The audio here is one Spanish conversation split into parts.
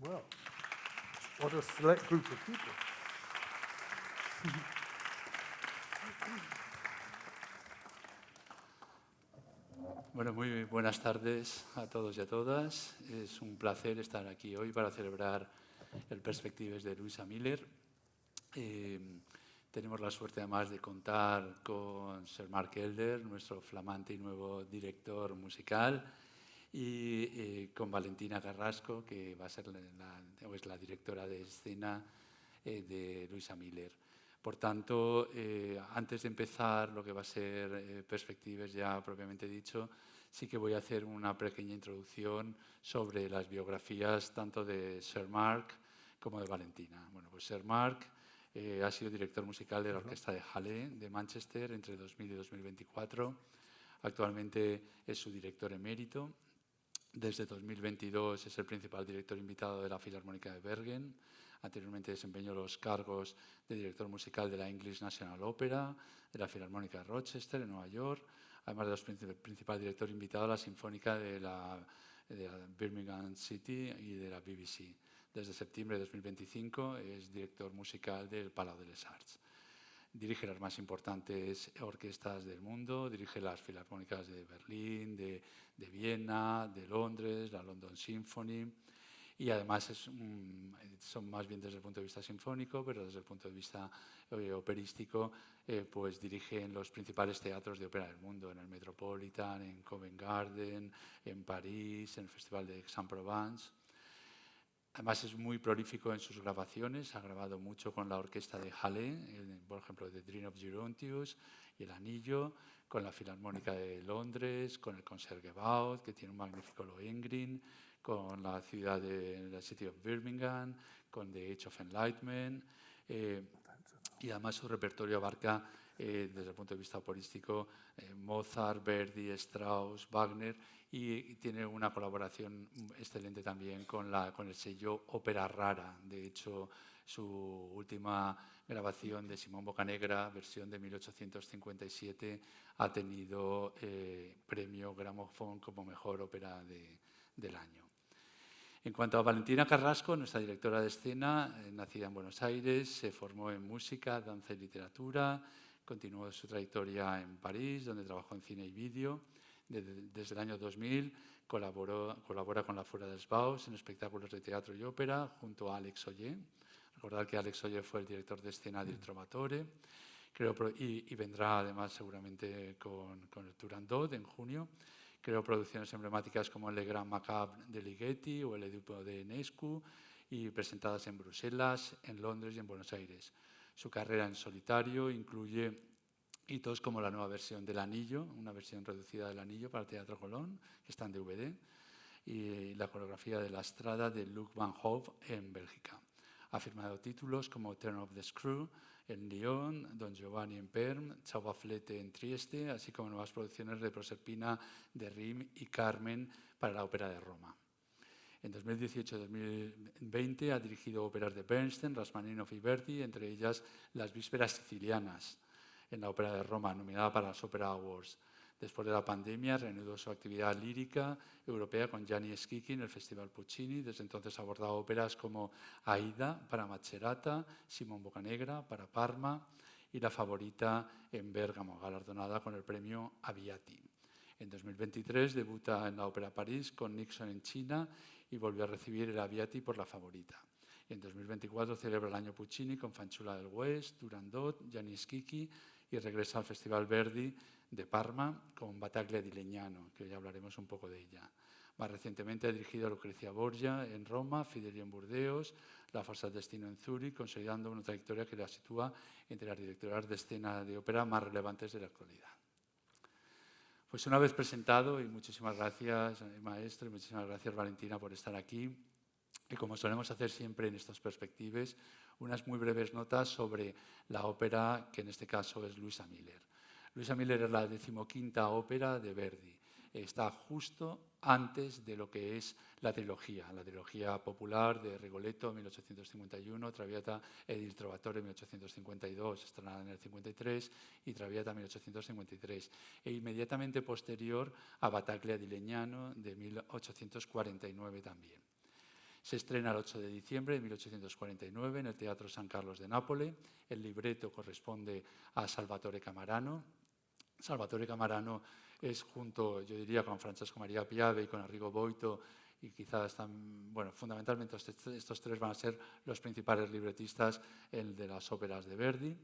Well, what a select group of people. Bueno, muy buenas tardes a todos y a todas. Es un placer estar aquí hoy para celebrar el Perspectives de Louisa Miller. Tenemos la suerte además de contar con Sir Mark Elder, nuestro flamante y nuevo director musical, y con Valentina Carrasco, que va a ser es la directora de escena de Louisa Miller. Por tanto, antes de empezar lo que va a ser Perspectives ya propiamente dicho, sí que voy a hacer una pequeña introducción sobre las biografías tanto de Sir Mark como de Valentina. Bueno, pues Sir Mark ha sido director musical de la Orquesta de Halle de Manchester entre 2000 y 2024. Actualmente es su director emérito. Desde 2022 es el principal director invitado de la Filarmónica de Bergen. Anteriormente desempeñó los cargos de director musical de la English National Opera, de la Filarmónica de Rochester, en Nueva York, además de principal director invitado a la Sinfónica de la Birmingham City y de la BBC. Desde septiembre de 2025 es director musical del Palau de les Arts. Dirige las más importantes orquestas del mundo, dirige las filarmónicas de Berlín, de Viena, de Londres, la London Symphony, y además son más bien desde el punto de vista sinfónico, pero desde el punto de vista operístico, pues dirige en los principales teatros de ópera del mundo, en el Metropolitan, en Covent Garden, en París, en el Festival de Aix-en-Provence. Además es muy prolífico en sus grabaciones, ha grabado mucho con la orquesta de Halle, por ejemplo, The Dream of Gerontius y El Anillo, con la Filarmónica de Londres, con el Concertgebouw, que tiene un magnífico Lohengrin, con la ciudad de la City of Birmingham, con The Age of Enlightenment, y además su repertorio abarca, desde el punto de vista operístico, Mozart, Verdi, Strauss, Wagner, y tiene una colaboración excelente también con el sello Ópera Rara. De hecho, su última grabación de Simón Boccanegra, versión de 1857, ha tenido premio Gramophone como mejor ópera del año. En cuanto a Valentina Carrasco, nuestra directora de escena, nacida en Buenos Aires, se formó en música, danza y literatura, continuó su trayectoria en París, donde trabajó en cine y vídeo. Desde el año 2000 colabora con la Fura dels Baus en espectáculos de teatro y ópera junto a Alex Ollé. Recordad que Alex Ollé fue el director de escena del Trovatore, y vendrá además seguramente con el Turandot en junio. Creó producciones emblemáticas como el Le Grand Macabre de Ligeti o el Edipo de Enescu, y presentadas en Bruselas, en Londres y en Buenos Aires. Su carrera en solitario incluye hitos como la nueva versión del Anillo, una versión reducida del Anillo para el Teatro Colón, que está en DVD, y la coreografía de La Strada de Luc Van Hove en Bélgica. Ha firmado títulos como Turn of the Screw en Lyon, Don Giovanni en Perm, Flete en Trieste, así como nuevas producciones de Proserpina de Rim y Carmen para la Ópera de Roma. En 2018-2020 ha dirigido óperas de Bernstein, Rachmaninoff y Verdi, entre ellas Las Vísperas Sicilianas en la Ópera de Roma, nominada para los Opera Awards. Después de la pandemia, reanudó su actividad lírica europea con Gianni Schicchi en el Festival Puccini. Desde entonces ha abordado óperas como Aida para Macerata, Simón Boccanegra para Parma y La Favorita en Bérgamo, galardonada con el premio Aviati. En 2023 debuta en la Ópera París con Nixon en China y volvió a recibir el Aviati por La Favorita. En 2024 celebra el año Puccini con Fanciulla del West, Turandot, Gianni Schicchi, y regresa al Festival Verdi de Parma con Battaglia di Legnano, que hoy hablaremos un poco de ella. Más recientemente ha dirigido a Lucrecia Borgia en Roma, Fidelio en Burdeos, La Forza del Destino en Zúrich, consolidando una trayectoria que la sitúa entre las directoras de escena de ópera más relevantes de la actualidad. Pues una vez presentado, y muchísimas gracias, maestro, y muchísimas gracias, Valentina, por estar aquí. Y como solemos hacer siempre en estas perspectivas, unas muy breves notas sobre la ópera, que en este caso es Louisa Miller. Louisa Miller es la 15ª ópera de Verdi. Está justo antes de lo que es la trilogía popular de Rigoletto, 1851, Traviata ed il Trovatore, 1852, estrenada en el 53, y Traviata, 1853, e inmediatamente posterior a Battaglia di Legnano, de 1849 también. Se estrena el 8 de diciembre de 1849 en el Teatro San Carlos de Nápoles. El libreto corresponde a Salvatore Camarano. Salvatore Camarano es, junto, yo diría, con Francesco Maria Piave y con Arrigo Boito, y quizás fundamentalmente estos tres van a ser los principales libretistas de las óperas de Verdi.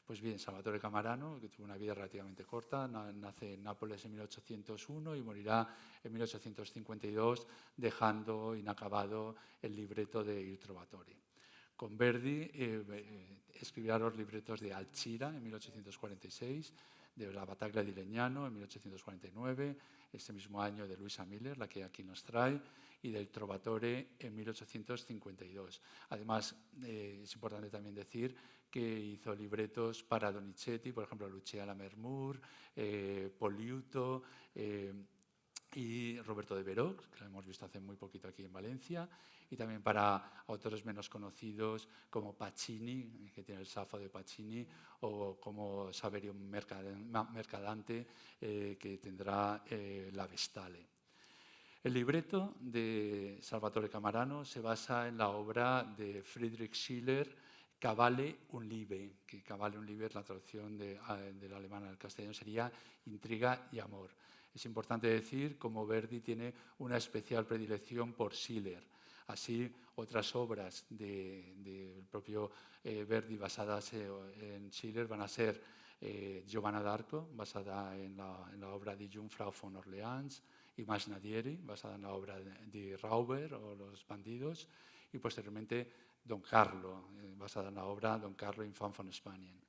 Pues bien, Salvatore Camarano, que tuvo una vida relativamente corta, nace en Nápoles en 1801 y morirá en 1852, dejando inacabado el libreto de Il Trovatore. Con Verdi escribirá los libretos de Alcira en 1846, de La Battaglia di Legnano en 1849, ese mismo año de Luisa Miller, la que aquí nos trae, y del Trovatore en 1852. Además, es importante también decir que hizo libretos para Donizetti, por ejemplo, Lucia Lammermoor, Poliuto y Roberto de Veró, que lo hemos visto hace muy poquito aquí en Valencia, y también para autores menos conocidos como Pacini, que tiene el Safo de Pacini, o como Saverio Mercadante, que tendrá La Vestale. El libreto de Salvatore Camarano se basa en la obra de Friedrich Schiller, Cabale un Liebe, que Cabale un Liebe, la traducción del alemán al castellano sería Intriga y Amor. Es importante decir cómo Verdi tiene una especial predilección por Schiller. Así, otras obras del propio Verdi basadas en Schiller van a ser Giovanna d'Arco, basada en la obra de Jungfrau von Orleans, y Masnadieri, basada en la obra de Rauber o Los bandidos, y posteriormente Don Carlo, basada en la obra Don Carlo Infant von Spanien.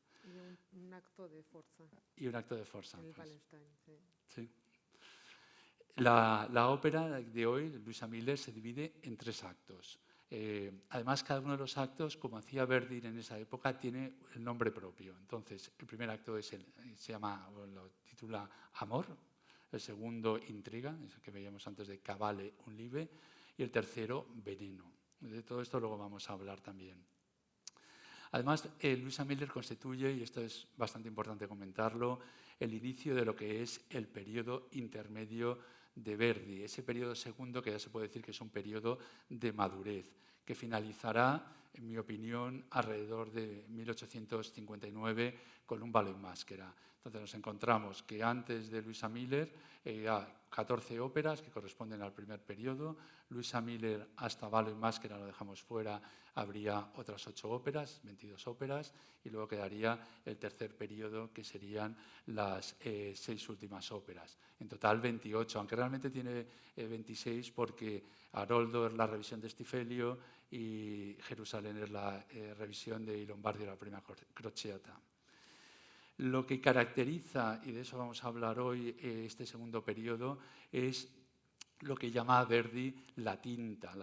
Y un acto de fuerza. Y un acto de fuerza. En el Pues. Wallenstein, sí. Sí. La ópera de hoy, Luisa Miller, se divide en 3 actos. Además, cada uno de los actos, como hacía Verdi en esa época, tiene el nombre propio. Entonces, el primer acto se llama, o lo titula Amor, el segundo Intriga, ese que veíamos antes de Cabale un Liebe, y el tercero Veneno. De todo esto luego vamos a hablar también. Además, Luisa Miller constituye, y esto es bastante importante comentarlo, el inicio de lo que es el periodo intermedio de Verdi, ese periodo segundo que ya se puede decir que es un periodo de madurez, que finalizará, en mi opinión, alrededor de 1859 con un Ballo in Maschera. Entonces nos encontramos que antes de Luisa Miller hay 14 óperas que corresponden al primer periodo. Luisa Miller hasta Ballo in Maschera, lo dejamos fuera, habría otras 8 óperas, 22 óperas, y luego quedaría el tercer periodo, que serían las 6 últimas óperas. En total 28, aunque realmente tiene 26 porque Aroldo es la revisión de Stifelio y Jerusalén es la revisión de I Lombardi, la prima crociata. Lo que caracteriza, y de eso vamos a hablar hoy, este segundo periodo, es lo que llama Verdi la tinta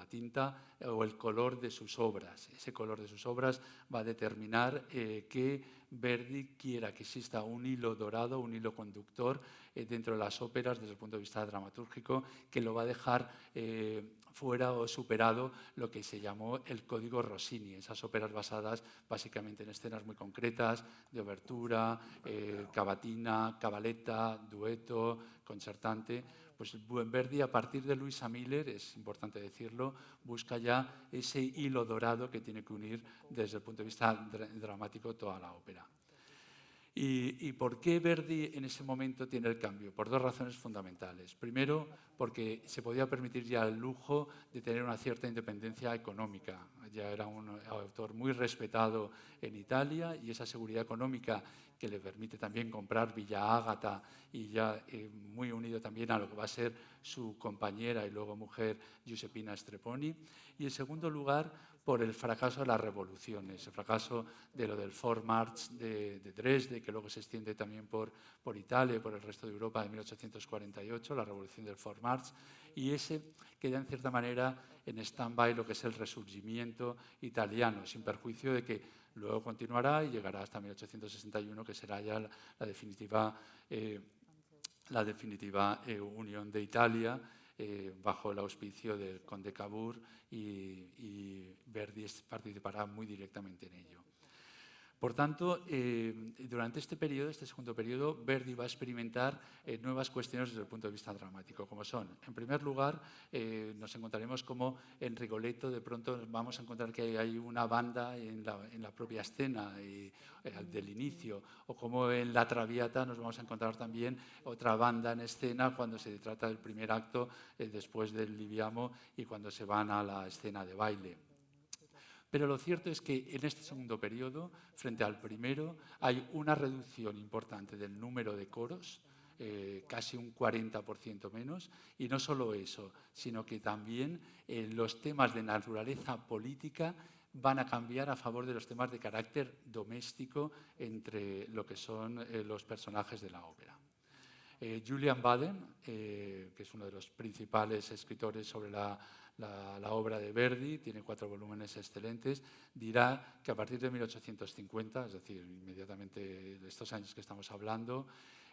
o el color de sus obras. Ese color de sus obras va a determinar que Verdi quiera que exista un hilo dorado, un hilo conductor dentro de las óperas desde el punto de vista dramatúrgico, que lo va a dejar fuera o superado lo que se llamó el código Rossini, esas óperas basadas básicamente en escenas muy concretas de obertura, cavatina, cabaletta, dueto, concertante. Pues Verdi, a partir de Luisa Miller, es importante decirlo, busca ya ese hilo dorado que tiene que unir desde el punto de vista dramático toda la ópera. ¿Y por qué Verdi en ese momento tiene el cambio? Por 2 razones fundamentales. Primero, porque se podía permitir ya el lujo de tener una cierta independencia económica. Ya era un autor muy respetado en Italia y esa seguridad económica que le permite también comprar Villa Ágata y ya muy unido también a lo que va a ser su compañera y luego mujer Giuseppina Strepponi. Y en segundo lugar, por el fracaso de las revoluciones, el fracaso de lo del Vormarsch de Dresde, que luego se extiende también por Italia y por el resto de Europa de 1848, la revolución del Vormarsch, y ese queda en cierta manera en stand-by lo que es el resurgimiento italiano, sin perjuicio de que luego continuará y llegará hasta 1861, que será ya la definitiva unión de Italia, bajo el auspicio del conde Cavour, y Verdi participará muy directamente en ello. Por tanto, durante este periodo, este segundo periodo, Verdi va a experimentar nuevas cuestiones desde el punto de vista dramático, como son, en primer lugar, nos encontraremos como en Rigoletto de pronto vamos a encontrar que hay una banda en la propia escena del inicio, o como en La Traviata nos vamos a encontrar también otra banda en escena cuando se trata del primer acto después del Liviamo y cuando se van a la escena de baile. Pero lo cierto es que en este segundo periodo, frente al primero, hay una reducción importante del número de coros, casi un 40% menos, y no solo eso, sino que también los temas de naturaleza política van a cambiar a favor de los temas de carácter doméstico entre lo que son los personajes de la ópera. Julian Baden, que es uno de los principales escritores sobre la obra de Verdi, tiene 4 volúmenes excelentes, dirá que a partir de 1850, es decir, inmediatamente de estos años que estamos hablando,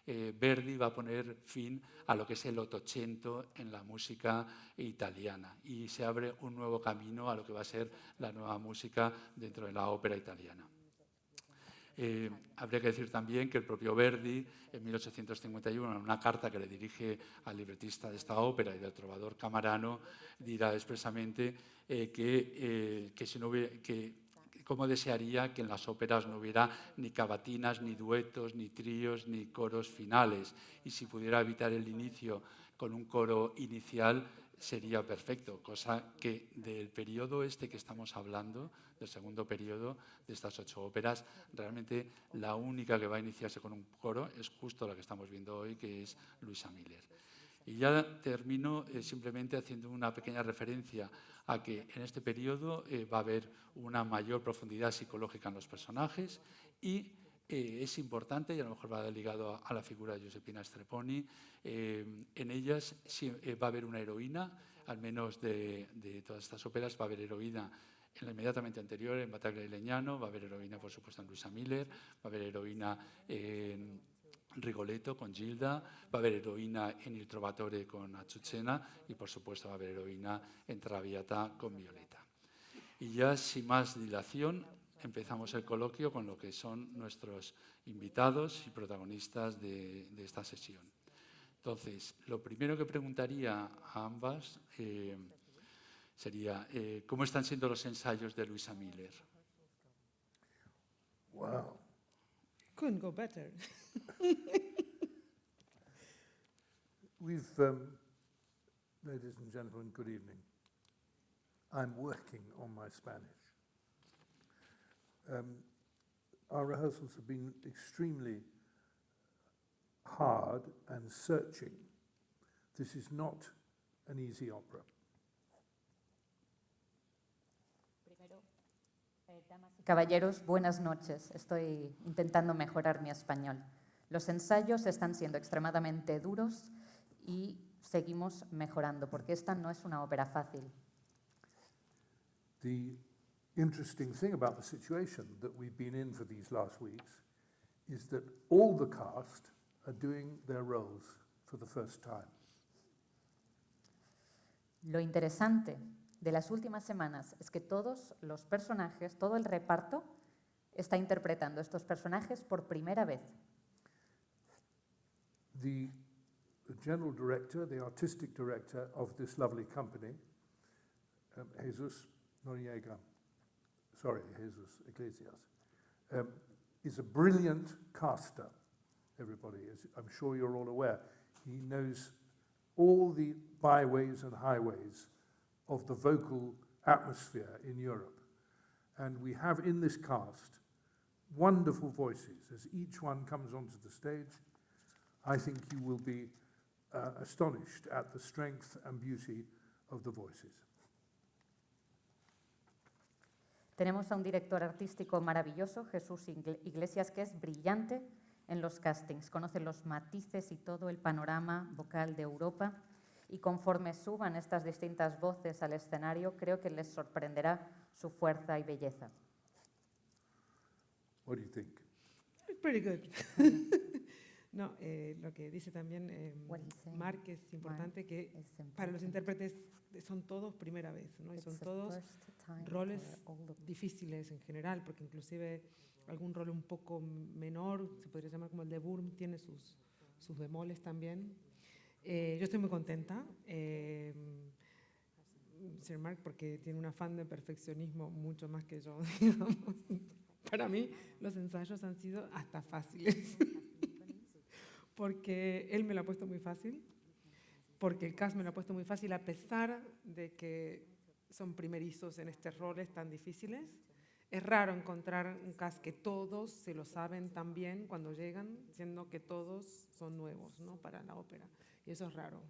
Verdi va a poner fin a lo que es el Ottocento en la música italiana y se abre un nuevo camino a lo que va a ser la nueva música dentro de la ópera italiana. Habría que decir también que el propio Verdi, en 1851, en una carta que le dirige al libretista de esta ópera y del trovador Camarano, dirá expresamente cómo desearía que en las óperas no hubiera ni cavatinas, ni duetos, ni tríos, ni coros finales. Y si pudiera evitar el inicio con un coro inicial, sería perfecto, cosa que del periodo este que estamos hablando, del segundo periodo de estas 8 óperas, realmente la única que va a iniciarse con un coro es justo la que estamos viendo hoy, que es Luisa Miller. Y ya termino simplemente haciendo una pequeña referencia a que en este periodo va a haber una mayor profundidad psicológica en los personajes y es importante, y a lo mejor va ligado a la figura de Giuseppina Strepponi, en ellas va a haber una heroína, al menos de todas estas óperas va a haber heroína en la inmediatamente anterior, en Battaglia di Legnano, va a haber heroína, por supuesto, en Luisa Miller, va a haber heroína en Rigoletto con Gilda, va a haber heroína en Il Trovatore con Azucena y, por supuesto, va a haber heroína en Traviata con Violeta. Y ya, sin más dilación, empezamos el coloquio con lo que son nuestros invitados y protagonistas de esta sesión. Entonces, lo primero que preguntaría a ambas sería, ¿cómo están siendo los ensayos de Luisa Miller? Wow. Couldn't go better. Ladies and gentlemen, good evening. I'm working on my Spanish. Our rehearsals have been extremely hard and searching. This is not an easy opera. Damas y caballeros, buenas noches. Estoy intentando mejorar mi español. Los ensayos están siendo extremadamente duros y seguimos mejorando, porque esta no es una ópera fácil. The interesting thing about the situation that we've been in for these last weeks is that all the cast are doing their roles for the first time. Lo interesante de las últimas semanas es que todos los personajes, todo el reparto, está interpretando estos personajes por primera vez. The general director, the artistic director of this lovely company, Jesus Iglesias, is a brilliant caster, everybody, as I'm sure you're all aware. He knows all the byways and highways of the vocal atmosphere in Europe. And we have in this cast wonderful voices. As each one comes onto the stage, I think you will be astonished at the strength and beauty of the voices. Tenemos a un director artístico maravilloso, Jesús Iglesias, que es brillante en los castings. Conoce los matices y todo el panorama vocal de Europa. Y conforme suban estas distintas voces al escenario, creo que les sorprenderá su fuerza y belleza. What do you think? Pretty good. No, lo que dice también What he's saying, Marc es importante que It's para los important. intérpretes son todos primera vez, ¿no? Y It's son the todos first time roles for all the difíciles en general, porque inclusive algún rol un poco menor, se podría llamar como el de Burm, tiene sus bemoles también. Yo estoy muy contenta, Sir Mark, porque tiene un afán de perfeccionismo mucho más que yo, digamos. Para mí los ensayos han sido hasta fáciles, porque él me lo ha puesto muy fácil, porque el cast me lo ha puesto muy fácil, a pesar de que son primerizos en estos roles tan difíciles. Es raro encontrar un cast que todos se lo saben tan bien cuando llegan, siendo que todos son nuevos, ¿no?, para la ópera, y eso es raro.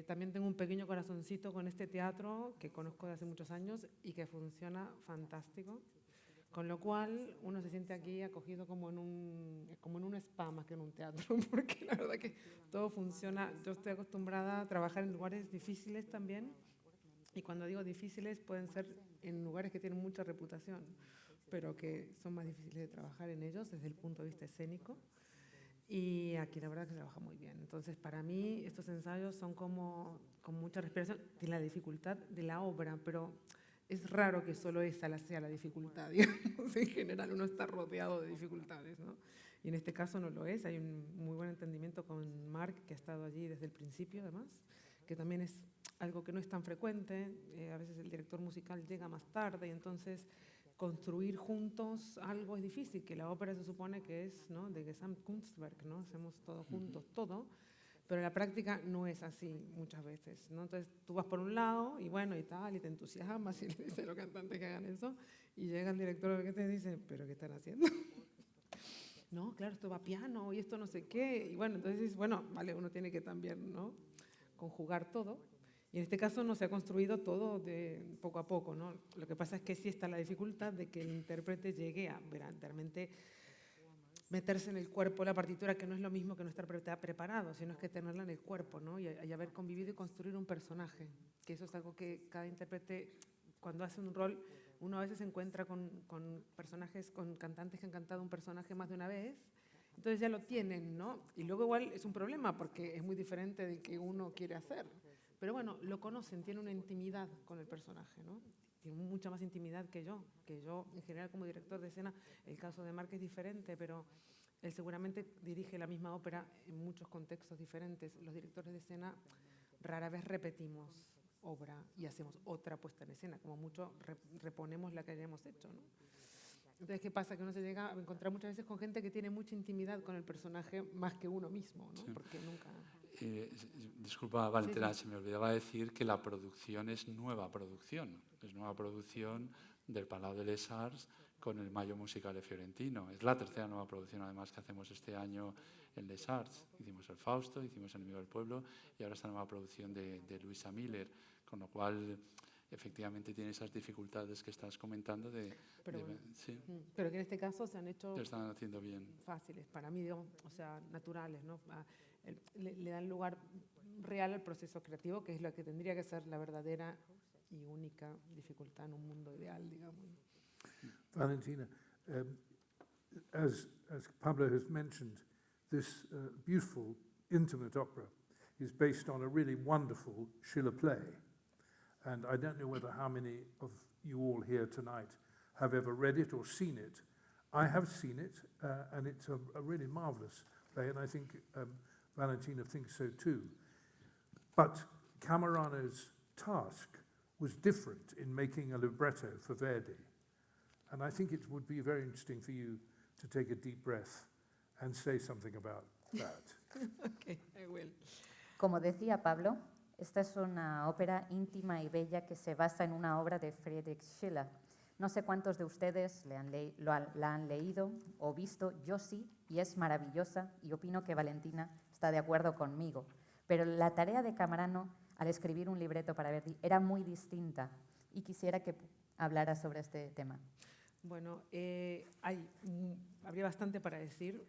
También tengo un pequeño corazoncito con este teatro que conozco de hace muchos años y que funciona fantástico, con lo cual uno se siente aquí acogido como en un spa más que en un teatro, porque la verdad que todo funciona. Yo estoy acostumbrada a trabajar en lugares difíciles también, y cuando digo difíciles pueden ser en lugares que tienen mucha reputación, pero que son más difíciles de trabajar en ellos desde el punto de vista escénico. Y aquí la verdad que se trabaja muy bien. Entonces, para mí, estos ensayos son como con mucha respiración de la dificultad de la obra, pero es raro que solo esa sea la dificultad, digamos. En general, uno está rodeado de dificultades, ¿no? Y en este caso no lo es. Hay un muy buen entendimiento con Mark, que ha estado allí desde el principio, además, que también es algo que no es tan frecuente. A veces el director musical llega más tarde y entonces construir juntos algo es difícil, que la ópera se supone que es, ¿no?, de Gesamtkunstwerk, ¿no?, hacemos todo juntos, todo, pero la práctica no es así muchas veces, ¿no? Entonces tú vas por un lado y bueno, y tal, y te entusiasmas y le dices a los cantantes que hagan eso, y llega el director que te dice, ¿pero qué están haciendo? No, claro, esto va a piano y esto no sé qué, y bueno, entonces, bueno, vale, uno tiene que también, ¿no?, conjugar todo. Y en este caso no se ha construido todo de poco a poco, ¿no? Lo que pasa es que sí está la dificultad de que el intérprete llegue a verdaderamente meterse en el cuerpo la partitura, que no es lo mismo que no estar preparado, sino es que tenerla en el cuerpo, ¿no? Y haber convivido y construir un personaje, que eso es algo que cada intérprete, cuando hace un rol, uno a veces se encuentra con personajes, con cantantes que han cantado un personaje más de una vez, entonces ya lo tienen, ¿no? Y luego igual es un problema porque es muy diferente del que uno quiere hacer. Pero bueno, lo conocen, tienen una intimidad con el personaje, ¿no? Tienen mucha más intimidad que yo en general como director de escena. El caso de Mark es diferente, pero él seguramente dirige la misma ópera en muchos contextos diferentes. Los directores de escena rara vez repetimos obra y hacemos otra puesta en escena, como mucho reponemos la que hayamos hecho, ¿no? Entonces, ¿qué pasa? Que uno se llega a encontrar muchas veces con gente que tiene mucha intimidad con el personaje más que uno mismo, ¿no? Sí. Porque nunca... Disculpa, Valentina, Sí. se me olvidaba decir que la producción es nueva producción del Palau de les Arts con el Mayo Musicale Fiorentino. Es la tercera nueva producción, además, que hacemos este año en les Arts. Hicimos el Fausto, hicimos el Enemigo del Pueblo y ahora esta nueva producción de Luisa Miller, con lo cual efectivamente tiene esas dificultades que estás comentando sí. Pero que en este caso se han hecho... Lo están haciendo bien. Fáciles, para mí, digamos, o sea, naturales, ¿no? Le dan lugar real al proceso creativo, que es lo que tendría que ser la verdadera y única dificultad en un mundo ideal, digamos. Valentina, as Pablo has mentioned, this beautiful, intimate opera is based on a really wonderful Schiller play. And I don't know whether how many of you all here tonight have ever read it or seen it. I have seen it, and it's a really marvelous play, and I think Valentina thinks so too. But Camerano's task was different in making a libretto for Verdi. And I think it would be very interesting for you to take a deep breath and say something about that. Okay, I will. Como decía Pablo, esta es una ópera íntima y bella que se basa en una obra de Friedrich Schiller. No sé cuántos de ustedes la han leído o visto, yo sí, y es maravillosa, y opino que Valentina está de acuerdo conmigo. Pero la tarea de Camerano al escribir un libreto para Verdi era muy distinta, y quisiera que hablara sobre este tema. Bueno, habría bastante para decir.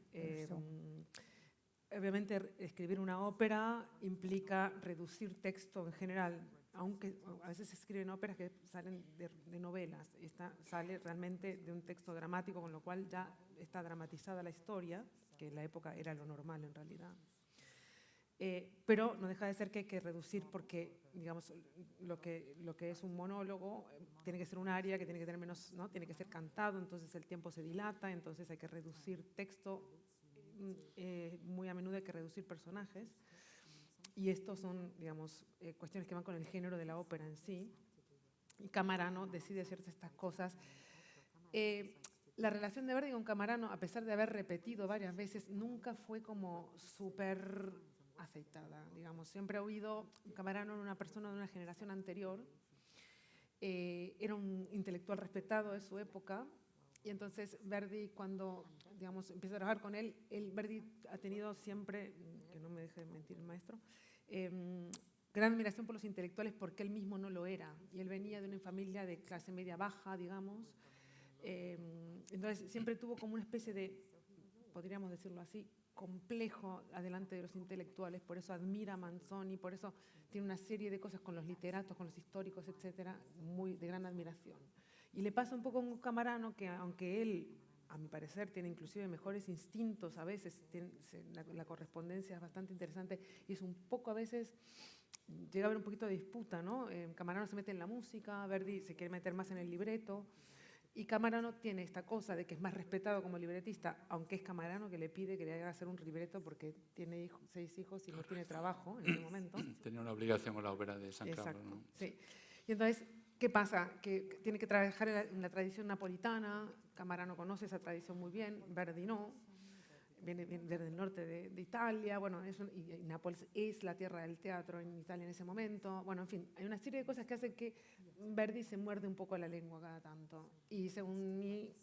Obviamente, escribir una ópera implica reducir texto en general, aunque a veces se escriben óperas que salen de novelas. Esta sale realmente de un texto dramático, con lo cual ya está dramatizada la historia, que en la época era lo normal en realidad. pero no deja de ser que hay que reducir porque, digamos, lo que es un monólogo tiene que ser un área que tiene que tener menos, ¿no? Tiene que ser cantado, entonces el tiempo se dilata, entonces hay que reducir texto, muy a menudo hay que reducir personajes, y estos son, digamos, cuestiones que van con el género de la ópera en sí, y Camarano decide hacer estas cosas. La relación de Verdi con Camarano, a pesar de haber repetido varias veces, nunca fue como súper aceitada, digamos. Siempre ha oído, Camarano era una persona de una generación anterior, era un intelectual respetado de su época, y entonces Verdi, cuando, digamos, empieza a trabajar con él, Verdi ha tenido siempre, que no me deje mentir el maestro, gran admiración por los intelectuales porque él mismo no lo era, y él venía de una familia de clase media baja, digamos. Entonces siempre tuvo como una especie de, podríamos decirlo así, complejo adelante de los intelectuales, por eso admira a Manzoni, por eso tiene una serie de cosas con los literatos, con los históricos, etcétera, muy de gran admiración. Y le pasa un poco con Camarano, que aunque él, a mi parecer, tiene inclusive mejores instintos, a veces la correspondencia es bastante interesante y es un poco a veces, llega a haber un poquito de disputa, ¿no? Camarano se mete en la música, Verdi se quiere meter más en el libreto, y Camarano tiene esta cosa de que es más respetado como libretista, aunque es Camarano que le pide que le haga hacer un libreto porque tiene 6 hijos y no tiene trabajo en ese momento. Tenía una obligación con la ópera de San Exacto, Carlos, ¿no? sí. Y entonces, ¿qué pasa? Que tiene que trabajar en la tradición napolitana, Camarano conoce esa tradición muy bien, Verdi no, viene desde el norte de Italia, bueno, y Nápoles es la tierra del teatro en Italia en ese momento, bueno, en fin, hay una serie de cosas que hacen que Verdi se muerde un poco la lengua cada tanto, y según mí,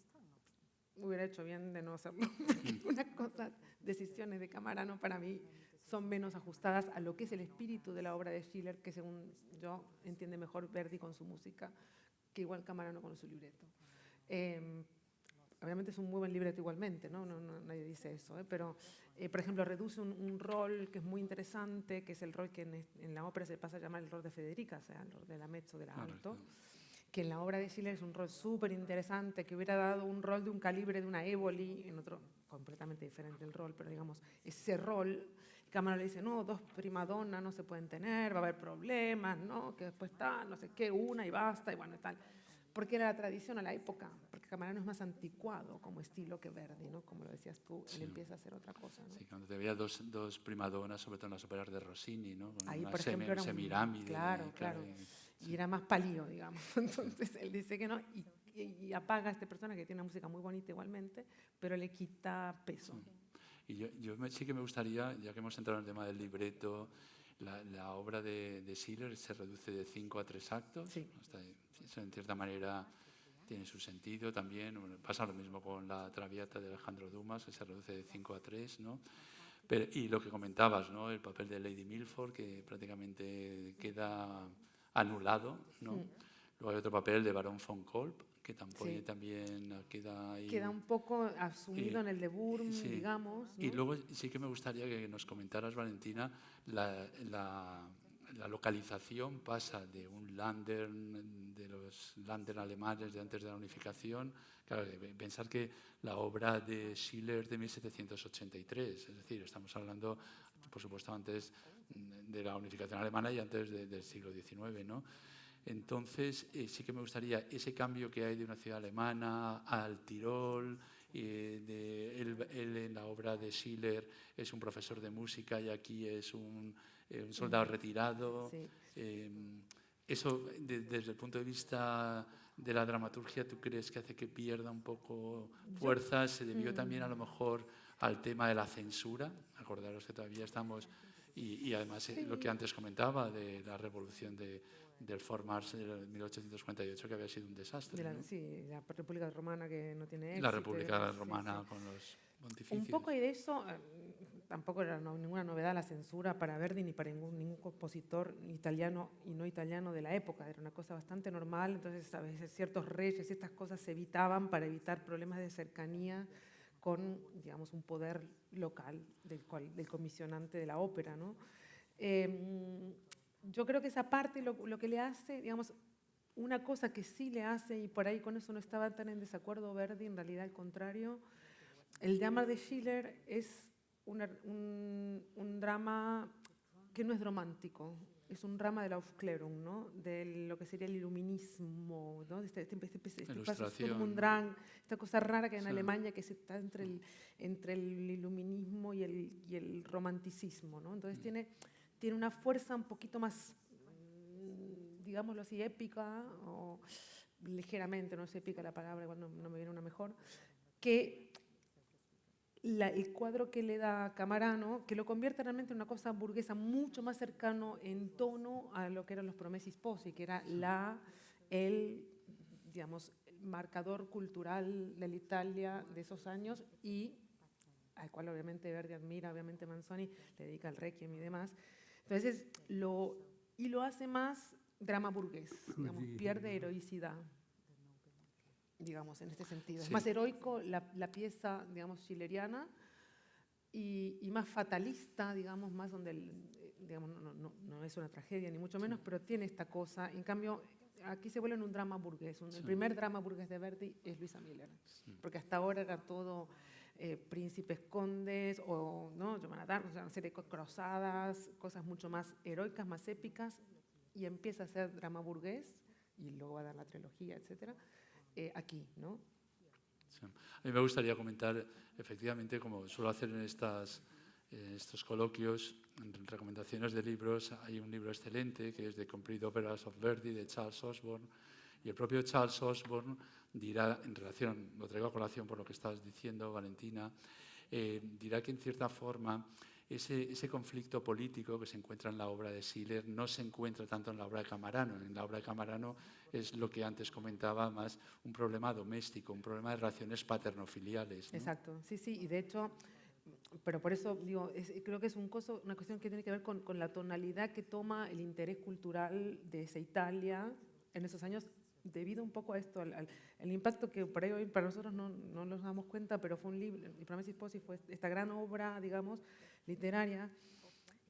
hubiera hecho bien de no hacerlo, porque unas cosas, decisiones de Camarano para mí son menos ajustadas a lo que es el espíritu de la obra de Schiller, que según yo entiende mejor Verdi con su música, que igual Camarano con su libreto. Obviamente es un muy buen libreto igualmente, ¿no? Nadie dice eso, pero, por ejemplo, reduce un rol que es muy interesante, que es el rol que en la ópera se pasa a llamar el rol de Federica, o sea, el rol de la mezzo, de la alto, que en la obra de Schiller es un rol súper interesante, que hubiera dado un rol de un calibre de una Éboli, en otro completamente diferente el rol, pero digamos, ese rol, Camarano le dice, no, 2 primadonnas no se pueden tener, va a haber problemas, ¿no? Que después está, no sé qué, una y basta, y bueno, tal. Porque era la tradición a la época, porque Camarano es más anticuado como estilo que Verdi, ¿no? Como lo decías tú, él empieza a hacer otra cosa, ¿no? Sí, cuando te veía dos primadonas, sobre todo en las óperas de Rossini, ¿no? Con Ahí, una por ejemplo, era semirámide. claro. Y era más palío, digamos. Entonces él dice que no, y apaga a esta persona que tiene una música muy bonita igualmente, pero le quita peso. Y sí que me gustaría, ya que hemos entrado en el tema del libreto, la obra de Schiller se reduce de 5 a 3 actos. Sí. Eso en cierta manera tiene su sentido también. Bueno, pasa lo mismo con la Traviata de Alejandro Dumas, que se reduce de 5 a 3, ¿no? Y lo que comentabas, ¿no? El papel de Lady Milford, que prácticamente queda anulado, ¿no? Luego hay otro papel de Barón von Kolb, que también queda ahí. Queda un poco asumido en el de Wurm, sí. digamos, ¿no? Y luego sí que me gustaría que nos comentaras, Valentina, la localización pasa de un Landern, de los Landern alemanes de antes de la unificación. Claro, pensar que la obra de Schiller es de 1783, es decir, estamos hablando, por supuesto, antes de la unificación alemana y antes del siglo XIX, ¿no? Entonces, sí que me gustaría ese cambio que hay de una ciudad alemana al Tirol. Él en la obra de Schiller es un profesor de música y aquí es un soldado retirado. Sí. Eso, desde el punto de vista de la dramaturgia, ¿tú crees que hace que pierda un poco fuerza? ¿Se debió también a lo mejor al tema de la censura? Acordaros que todavía estamos... Y además lo que antes comentaba de la revolución del Formars de 1848, que había sido un desastre. ¿No? Sí, la República Romana que no tiene éxito. La República Romana con los pontificios. Un poco de eso, tampoco era ninguna novedad la censura para Verdi ni para ningún compositor italiano y no italiano de la época. Era una cosa bastante normal, entonces a veces ciertos reyes y estas cosas se evitaban para evitar problemas de cercanía con, digamos, un poder local del comisionante de la ópera, ¿no? Yo creo que esa parte lo que le hace, digamos, una cosa que sí le hace, y por ahí con eso no estaba tan en desacuerdo Verdi, en realidad al contrario, el drama de Schiller es un drama que no es romántico, es un rama de la Aufklärung, ¿no? De lo que sería el iluminismo, ¿no? Este paso es todo como un drang, esta cosa rara que hay en Sí. Alemania que está entre el iluminismo y el romanticismo, ¿no? Entonces tiene una fuerza un poquito más, digámoslo así, épica, o ligeramente, no sé, épica la palabra, igual no me viene una mejor, que el cuadro que le da Camarano, que lo convierte realmente en una cosa burguesa mucho más cercano en tono a lo que eran los Promessi Sposi, que era digamos, el marcador cultural de la Italia de esos años y al cual obviamente Verdi admira, obviamente Manzoni le dedica el Requiem y demás. Entonces, lo hace más drama burgués, digamos, pierde heroicidad, digamos, en este sentido. Es Sí. más heroico la pieza, digamos, schilleriana y más fatalista, digamos, más donde, digamos, no es una tragedia ni mucho menos, pero tiene esta cosa. En cambio, aquí se vuelve en un drama burgués. El primer drama burgués de Verdi es Luisa Miller, porque hasta ahora era todo príncipes, condes, o ¿no? Giovanna d'Arc, o sea, una serie de cruzadas, cosas mucho más heroicas, más épicas, y empieza a ser drama burgués, y luego va a dar la trilogía, etcétera, aquí, ¿no? Sí. A mí me gustaría comentar, efectivamente, como suelo hacer en estos coloquios, en recomendaciones de libros, hay un libro excelente que es The Complete Operas of Verdi, de Charles Osborne, y el propio Charles Osborne dirá, en relación, lo traigo a colación por lo que estabas diciendo, Valentina, dirá que en cierta forma ese conflicto político que se encuentra en la obra de Schiller no se encuentra tanto en la obra de Camarano. En la obra de Camarano es lo que antes comentaba, más un problema doméstico, un problema de relaciones paterno-filiales, ¿no? Exacto, sí, y de hecho, pero por eso digo, creo que es una cuestión que tiene que ver con la tonalidad que toma el interés cultural de esa Italia en esos años, debido un poco a esto, al impacto que por ahí hoy para nosotros no nos damos cuenta, pero fue un libro, y Promessi Sposi fue esta gran obra, digamos, literaria,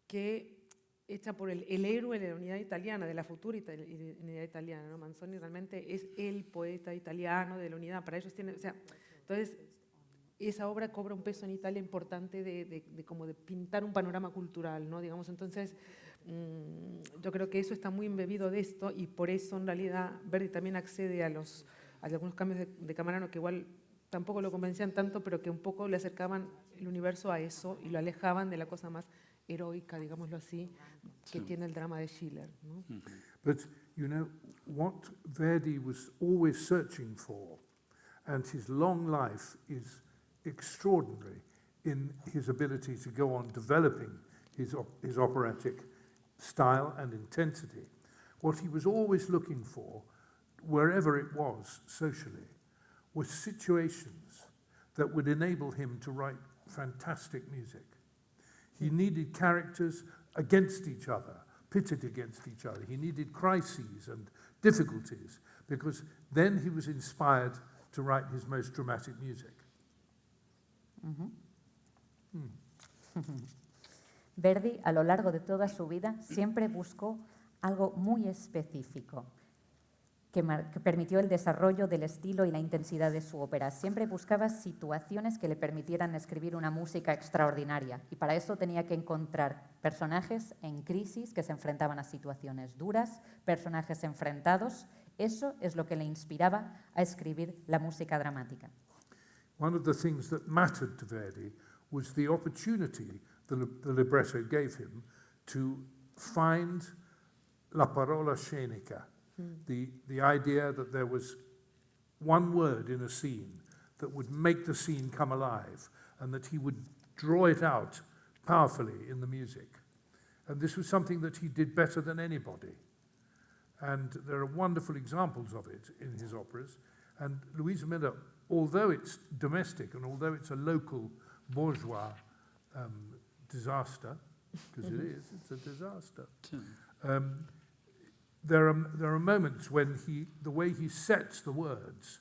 que hecha por el héroe de la unidad italiana, de la futura unidad italiana, ¿no? Manzoni realmente es el poeta italiano de la unidad, para ellos tiene, o sea, entonces esa obra cobra un peso en Italia importante de como de pintar un panorama cultural, ¿no? Digamos, entonces yo creo que eso está muy embebido de esto y por eso en realidad Verdi también accede a algunos cambios de Camarano que igual tampoco lo convencían tanto, pero que un poco le acercaban el universo a eso y lo alejaban de la cosa más heroica, digámoslo así, que tiene el drama de Schiller, ¿no? But, you know, what Verdi was always searching for, and his long life is extraordinary in his ability to go on developing his operatic style and intensity. What he was always looking for, wherever it was socially, was situations that would enable him to write fantastic music. He needed characters against each other, pitted against each other. He needed crises and difficulties, because then he was inspired to write his most dramatic music. Verdi, a lo largo de toda su vida, siempre buscó algo muy específico que permitió el desarrollo del estilo y la intensidad de su ópera. Siempre buscaba situaciones que le permitieran escribir una música extraordinaria y para eso tenía que encontrar personajes en crisis que se enfrentaban a situaciones duras, personajes enfrentados. Eso es lo que le inspiraba a escribir la música dramática. One of the things that mattered to Verdi was the opportunity the libretto gave him to find la parola scenica, the idea that there was one word in a scene that would make the scene come alive and that he would draw it out powerfully in the music. And this was something that he did better than anybody. And there are wonderful examples of it in his operas. And Louisa Miller, although it's domestic and although it's a local bourgeois disaster, because it is, it's a disaster, there are moments when the way he sets the words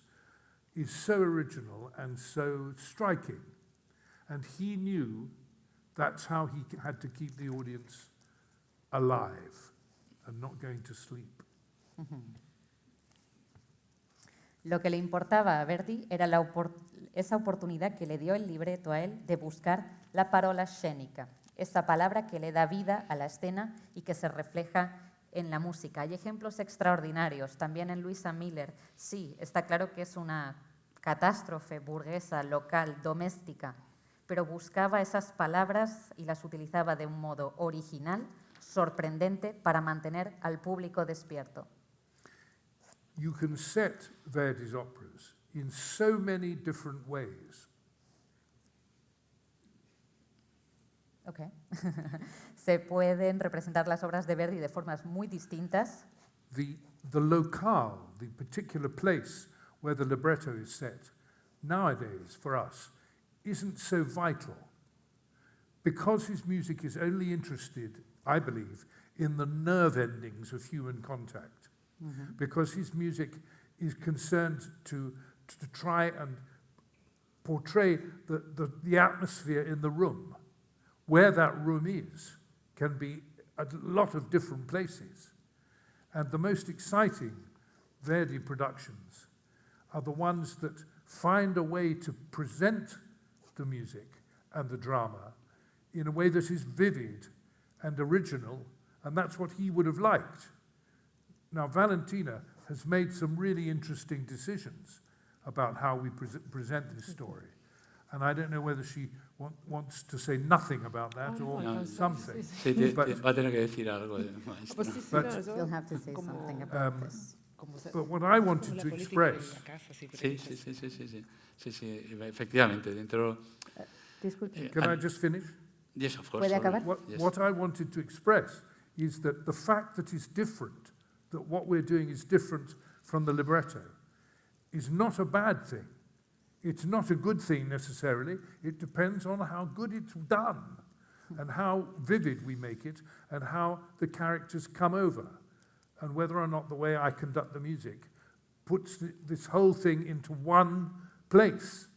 is so original and so striking. And he knew that's how he had to keep the audience alive and not going to sleep. Lo que le importaba a Verdi era esa oportunidad que le dio el libreto a él de buscar la parola scenica. esa palabra que le da vida a la escena y que se refleja en la música. Hay ejemplos extraordinarios, también en Luisa Miller. Sí, está claro que es una catástrofe burguesa, local, doméstica, pero buscaba esas palabras y las utilizaba de un modo original, sorprendente, para mantener al público despierto. You can set Verdi's operas in so many different ways. Okay. Se pueden representar las obras de Verdi de formas muy distintas. The locale, the particular place where the libretto is set, nowadays for us, isn't so vital. Because his music is only interested, I believe, in the nerve endings of human contact. Because his music is concerned to try and portray the atmosphere in the room. Where that room is can be a lot of different places. And the most exciting Verdi productions are the ones that find a way to present the music and the drama in a way that is vivid and original, and that's what he would have liked. Now, Valentina has made some really interesting decisions about how we present this story. And I don't know whether she wants to say nothing about that or No, something. Sí, But- va a tener que decir algo, maestro. Pues sí, sí, But- no, yo You'll have to say como- something about this. como se- But what I como wanted la to política de express, la casa, sí, pero Sí, dices- sí, efectivamente, dentro... Disculpe. can I just finish? Yes, of course. ¿Puede sorry. acabar? Yes. What I wanted to express is that the fact that it's different, that what we're doing is different from the libretto, is not a bad thing. It's not a good thing necessarily. It depends on how good it's done and how vivid we make it and how the characters come over and whether or not the way I conduct the music puts this whole thing into one place.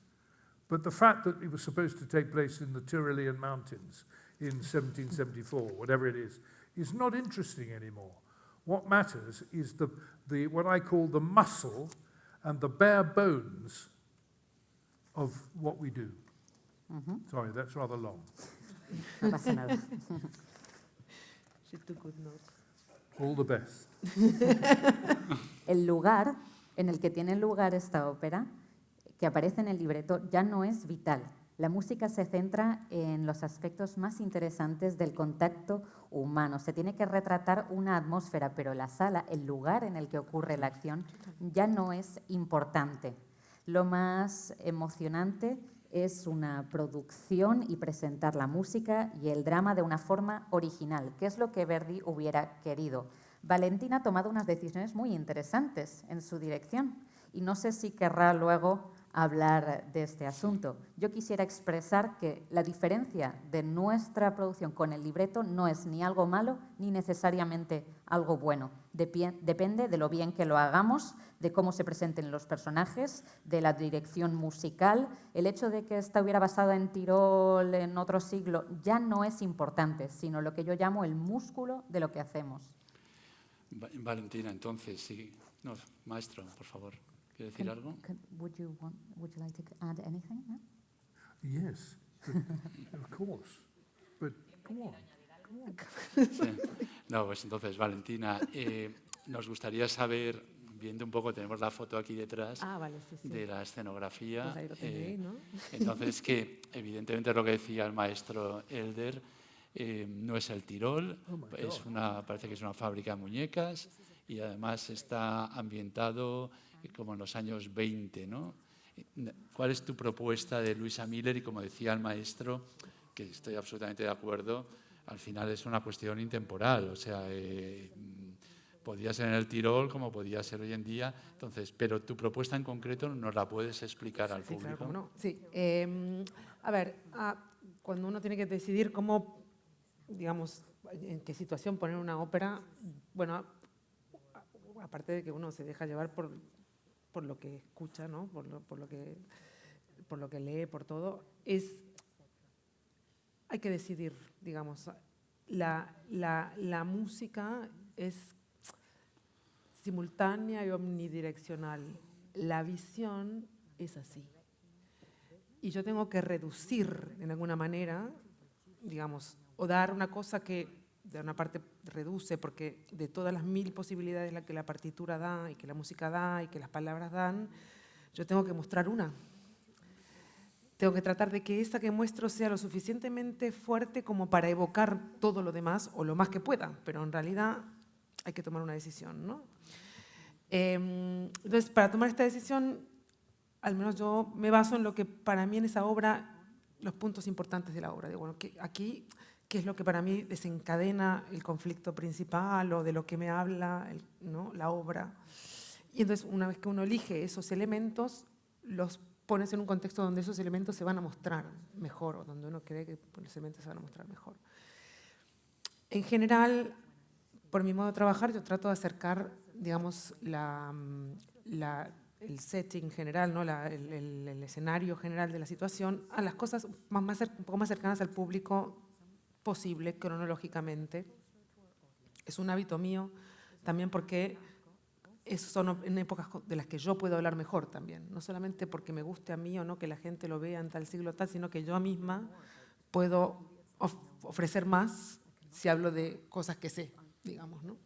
But the fact that it was supposed to take place in the Tyrolean mountains in 1774, whatever it is not interesting anymore. What matters is the what I call the muscle and the bare bones of what we do. Sorry, that's rather long. No pasa nada. She took good notes. All the best. El lugar en el que tiene lugar esta ópera, que aparece en el libreto, ya no es vital. La música se centra en los aspectos más interesantes del contacto humano. Se tiene que retratar una atmósfera, pero la sala, el lugar en el que ocurre la acción, ya no es importante. Lo más emocionante es una producción y presentar la música y el drama de una forma original, que es lo que Verdi hubiera querido. Valentina ha tomado unas decisiones muy interesantes en su dirección y no sé si querrá luego hablar de este asunto. Yo quisiera expresar que la diferencia de nuestra producción con el libreto no es ni algo malo ni necesariamente algo bueno. Depende de lo bien que lo hagamos, de cómo se presenten los personajes, de la dirección musical. El hecho de que esta hubiera basada en Tirol en otro siglo ya no es importante, sino lo que yo llamo el músculo de lo que hacemos. Valentina, entonces, sí. No, maestro, por favor, ¿quiere decir algo? Would you like to add anything? No? Yes, of course. But come on. Sí. No, pues entonces, Valentina, nos gustaría saber, viendo un poco, tenemos la foto aquí detrás Ah, vale, sí, sí. de la escenografía. Pues ahí lo tenéis, ¿no? Entonces, que evidentemente lo que decía el maestro Elder, no es el Tirol, parece que es una fábrica de muñecas y además está ambientado como en los años 20, ¿no? ¿Cuál es tu propuesta de Luisa Miller? Y como decía el maestro, que estoy absolutamente de acuerdo, al final es una cuestión intemporal, o sea, podía ser en el Tirol como podía ser hoy en día, entonces, pero tu propuesta en concreto nos la puedes explicar al Sí, público. claro, cómo no. Sí. A ver, cuando uno tiene que decidir cómo, digamos, en qué situación poner una ópera, bueno, aparte de que uno se deja llevar por lo que escucha, ¿no? por lo que lee, por todo, hay que decidir, digamos. La música es simultánea y omnidireccional. La visión es así. Y yo tengo que reducir, de alguna manera, digamos, o dar una cosa que de una parte reduce, porque de todas las 1000 posibilidades que la partitura da y que la música da y que las palabras dan, yo tengo que mostrar una. Tengo que tratar de que esa que muestro sea lo suficientemente fuerte como para evocar todo lo demás o lo más que pueda, pero en realidad hay que tomar una decisión, ¿no? Entonces, para tomar esta decisión, al menos yo me baso en lo que para mí en esa obra, los puntos importantes de la obra. Digo, bueno, aquí, ¿qué es lo que para mí desencadena el conflicto principal o de lo que me habla, ¿no?, la obra? Y entonces, una vez que uno elige esos elementos, los pones en un contexto donde esos elementos se van a mostrar mejor, o donde uno cree que los elementos se van a mostrar mejor. En general, por mi modo de trabajar, yo trato de acercar, digamos, el setting general, ¿no?, el escenario general de la situación a las cosas un poco más cercanas al público posible, cronológicamente. Es un hábito mío también porque son en épocas de las que yo puedo hablar mejor también, no solamente porque me guste a mí o no que la gente lo vea en tal siglo tal, sino que yo misma puedo ofrecer más si hablo de cosas que sé, digamos, ¿no?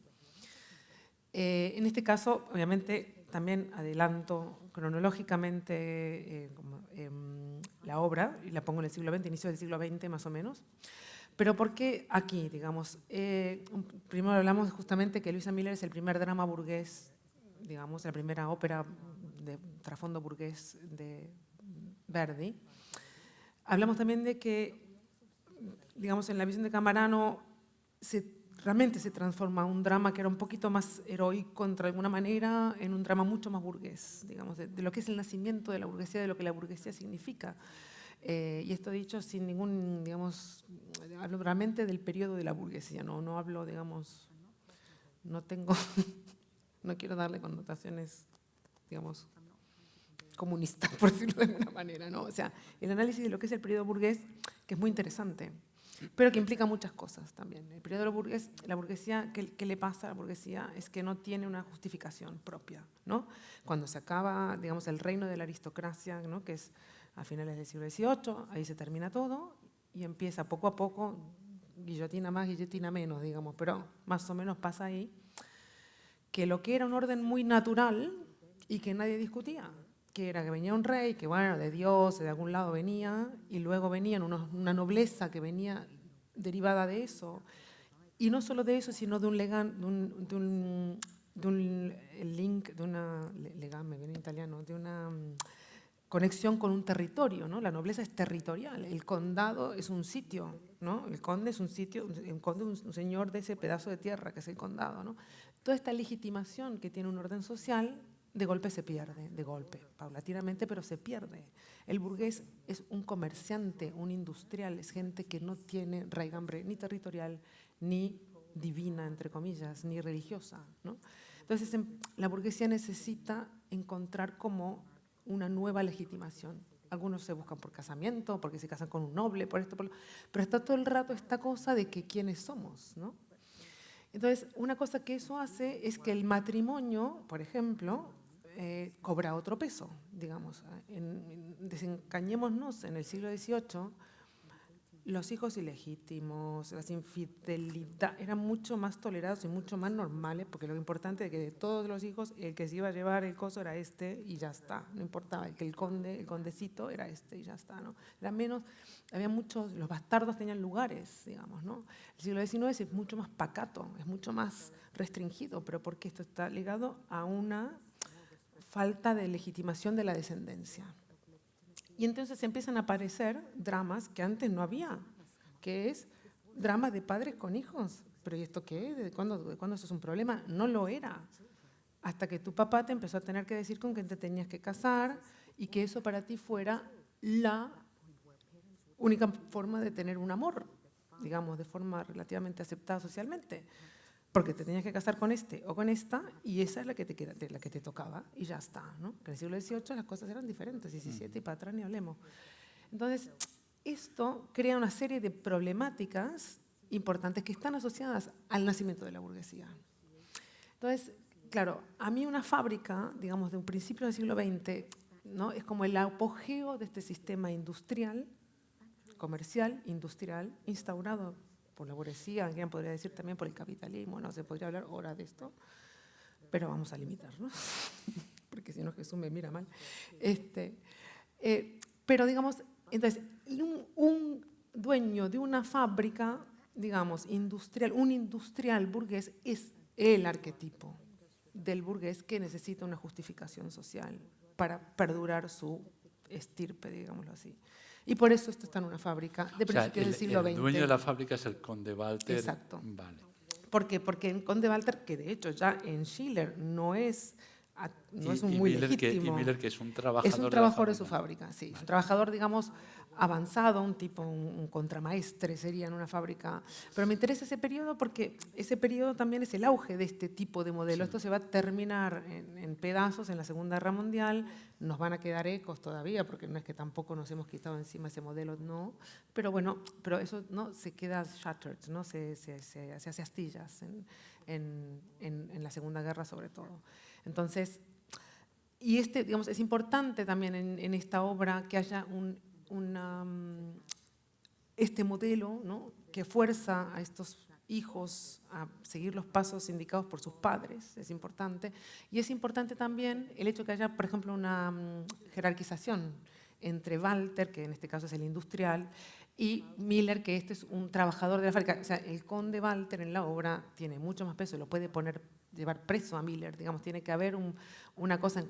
En este caso, obviamente, también adelanto cronológicamente la obra, y la pongo en el siglo XX, inicio del siglo XX más o menos. Pero ¿por qué aquí, digamos? Primero hablamos justamente que Luisa Miller es el primer drama burgués, digamos, la primera ópera de trasfondo burgués de Verdi. Hablamos también de que, digamos, en la visión de Camarano realmente se transforma un drama que era un poquito más heroico, de alguna manera, en un drama mucho más burgués, digamos, de lo que es el nacimiento de la burguesía, de lo que la burguesía significa. Y esto dicho sin ningún, digamos, hablo realmente del periodo de la burguesía, no hablo, digamos, no quiero darle connotaciones, digamos, comunistas, por decirlo de alguna manera, ¿no? O sea, el análisis de lo que es el periodo burgués, que es muy interesante, pero que implica muchas cosas también. El periodo burgués, la burguesía, ¿qué le pasa a la burguesía? Es que no tiene una justificación propia, ¿no? Cuando se acaba, digamos, el reino de la aristocracia, ¿no?, que es a finales del siglo XVIII, ahí se termina todo y empieza poco a poco, guillotina más, guillotina menos, digamos, pero más o menos pasa ahí, que lo que era un orden muy natural y que nadie discutía, que era que venía un rey, que bueno, de Dios, de algún lado venía, y luego venían una nobleza que venía derivada de eso, y no solo de eso, sino de un link, de una, legame, viene en italiano, de una conexión con un territorio, ¿no? La nobleza es territorial, el condado es un sitio, ¿no? El conde es un sitio, el conde es un señor de ese pedazo de tierra que es el condado, ¿no? Toda esta legitimación que tiene un orden social, de golpe se pierde, de golpe, paulatinamente, pero se pierde. El burgués es un comerciante, un industrial, es gente que no tiene raigambre ni territorial, ni divina, entre comillas, ni religiosa, ¿no? Entonces, la burguesía necesita encontrar como una nueva legitimación. Algunos se buscan por casamiento, porque se casan con un noble, por esto, pero está todo el rato esta cosa de que quiénes somos, ¿no? Entonces, una cosa que eso hace es que el matrimonio, por ejemplo, cobra otro peso, digamos. Desencañémonos, en el siglo XVIII, los hijos ilegítimos, las infidelidades, eran mucho más tolerados y mucho más normales, porque lo importante es que de todos los hijos, el que se iba a llevar el coso era este y ya está, no importaba, el condecito era este y ya está, ¿no? Era menos, había muchos, los bastardos tenían lugares, digamos, ¿no? El siglo XIX es mucho más pacato, es mucho más restringido, pero porque esto está ligado a una falta de legitimación de la descendencia. Y entonces empiezan a aparecer dramas que antes no había, que es dramas de padres con hijos. ¿Pero y esto qué es? ¿De cuándo eso es un problema? No lo era. Hasta que tu papá te empezó a tener que decir con quién te tenías que casar y que eso para ti fuera la única forma de tener un amor, digamos, de forma relativamente aceptada socialmente. Porque te tenías que casar con este o con esta y esa es la que te tocaba y ya está, ¿no? Que en el siglo XVIII las cosas eran diferentes, XVII y para atrás ni hablemos. Entonces, esto crea una serie de problemáticas importantes que están asociadas al nacimiento de la burguesía. Entonces, claro, a mí una fábrica, digamos, de un principio del siglo XX, ¿no?, es como el apogeo de este sistema industrial, comercial, industrial, instaurado por la burguesía, alguien podría decir también por el capitalismo, no se podría hablar horas de esto, pero vamos a limitarnos, porque si no Jesús me mira mal. Pero digamos, entonces, un dueño de una fábrica, digamos, industrial, un industrial burgués es el arquetipo del burgués que necesita una justificación social para perdurar su estirpe, digámoslo así. Y por eso esto está en una fábrica de principios del siglo XX. El dueño de la fábrica es el conde Walter. Exacto. Vale. ¿Por qué? Porque en Conde Walter, que de hecho ya en Schiller no es un muy Miller, legítimo. Y Miller, que es un trabajador, es un trabajador de su fábrica, sí. Vale. Es un trabajador, digamos, avanzado, un tipo, un contramaestre sería en una fábrica. Pero me interesa ese periodo porque ese periodo también es el auge de este tipo de modelo. Sí. Esto se va a terminar en pedazos en la Segunda Guerra Mundial. Nos van a quedar ecos todavía, porque no es que tampoco nos hemos quitado encima ese modelo, no. Pero bueno, pero eso no se queda shattered, ¿no? Se hace astillas en la Segunda Guerra sobre todo. Entonces, y digamos, es importante también en esta obra que haya este modelo, ¿no? Que fuerza a estos hijos a seguir los pasos indicados por sus padres, es importante. Y es importante también el hecho que haya, por ejemplo, una jerarquización entre Walter, que en este caso es el industrial, y Miller, que este es un trabajador de la fábrica. O sea, el conde Walter en la obra tiene mucho más peso, lo puede llevar preso a Miller, digamos, tiene que haber una cosa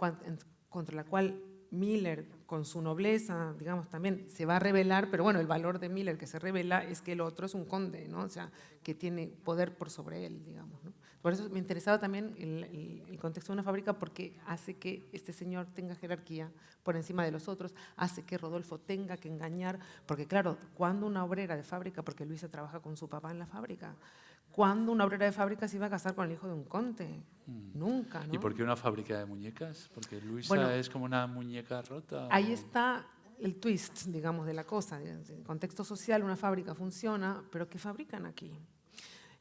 contra la cual Miller, con su nobleza, digamos, también se va a rebelar, pero bueno, el valor de Miller que se revela es que el otro es un conde, ¿no? O sea, que tiene poder por sobre él, digamos, ¿no? Por eso me interesaba también el contexto de una fábrica, porque hace que este señor tenga jerarquía por encima de los otros, hace que Rodolfo tenga que engañar, porque claro, cuando una obrera de fábrica, porque Luisa trabaja con su papá en la fábrica, ¿cuándo una obrera de fábrica se iba a casar con el hijo de un conde? Nunca, ¿no? ¿Y por qué una fábrica de muñecas? Porque Luisa es como una muñeca rota. Ahí está el twist, digamos, de la cosa. En el contexto social, una fábrica funciona, pero ¿qué fabrican aquí?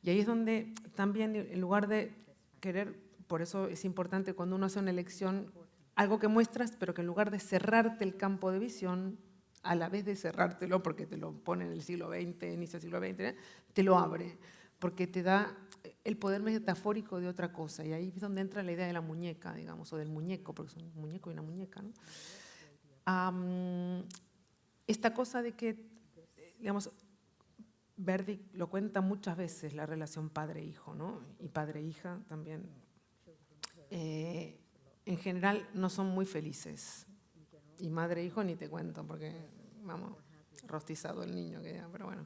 Y ahí es donde también, en lugar de querer, por eso es importante cuando uno hace una elección, algo que muestras, pero que en lugar de cerrarte el campo de visión, a la vez de cerrártelo, porque te lo pone en el siglo XX, inicio del siglo XX, te lo abre, porque te da el poder metafórico de otra cosa. Y ahí es donde entra la idea de la muñeca, digamos, o del muñeco, porque son un muñeco y una muñeca, ¿no? Esta cosa de que, digamos, Verdi lo cuenta muchas veces, la relación padre-hijo, ¿no? Y padre-hija también. En general no son muy felices. Y madre-hijo ni te cuento, porque, vamos, rostizado el niño, pero bueno.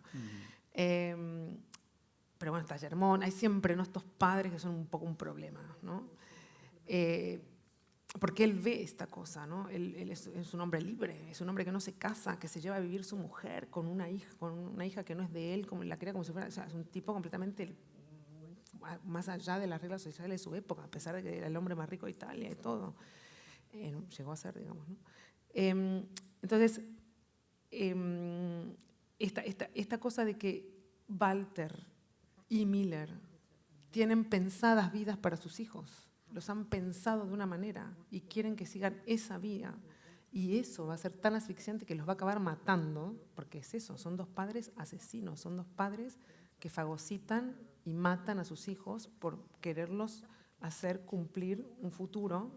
Pero bueno, está Germón, hay siempre, ¿no?, estos padres que son un poco un problema, ¿no? Porque él ve esta cosa, ¿no? Él es un hombre libre, es un hombre que no se casa, que se lleva a vivir su mujer con una hija que no es de él, como la cría como si fuera, o sea, es un tipo completamente más allá de las reglas sociales de su época, a pesar de que era el hombre más rico de Italia y todo. Llegó a ser, digamos, ¿no? Entonces, esta cosa de que Walter y Miller tienen pensadas vidas para sus hijos, los han pensado de una manera y quieren que sigan esa vía, y eso va a ser tan asfixiante que los va a acabar matando, porque es eso, son dos padres asesinos, son dos padres que fagocitan y matan a sus hijos por quererlos hacer cumplir un futuro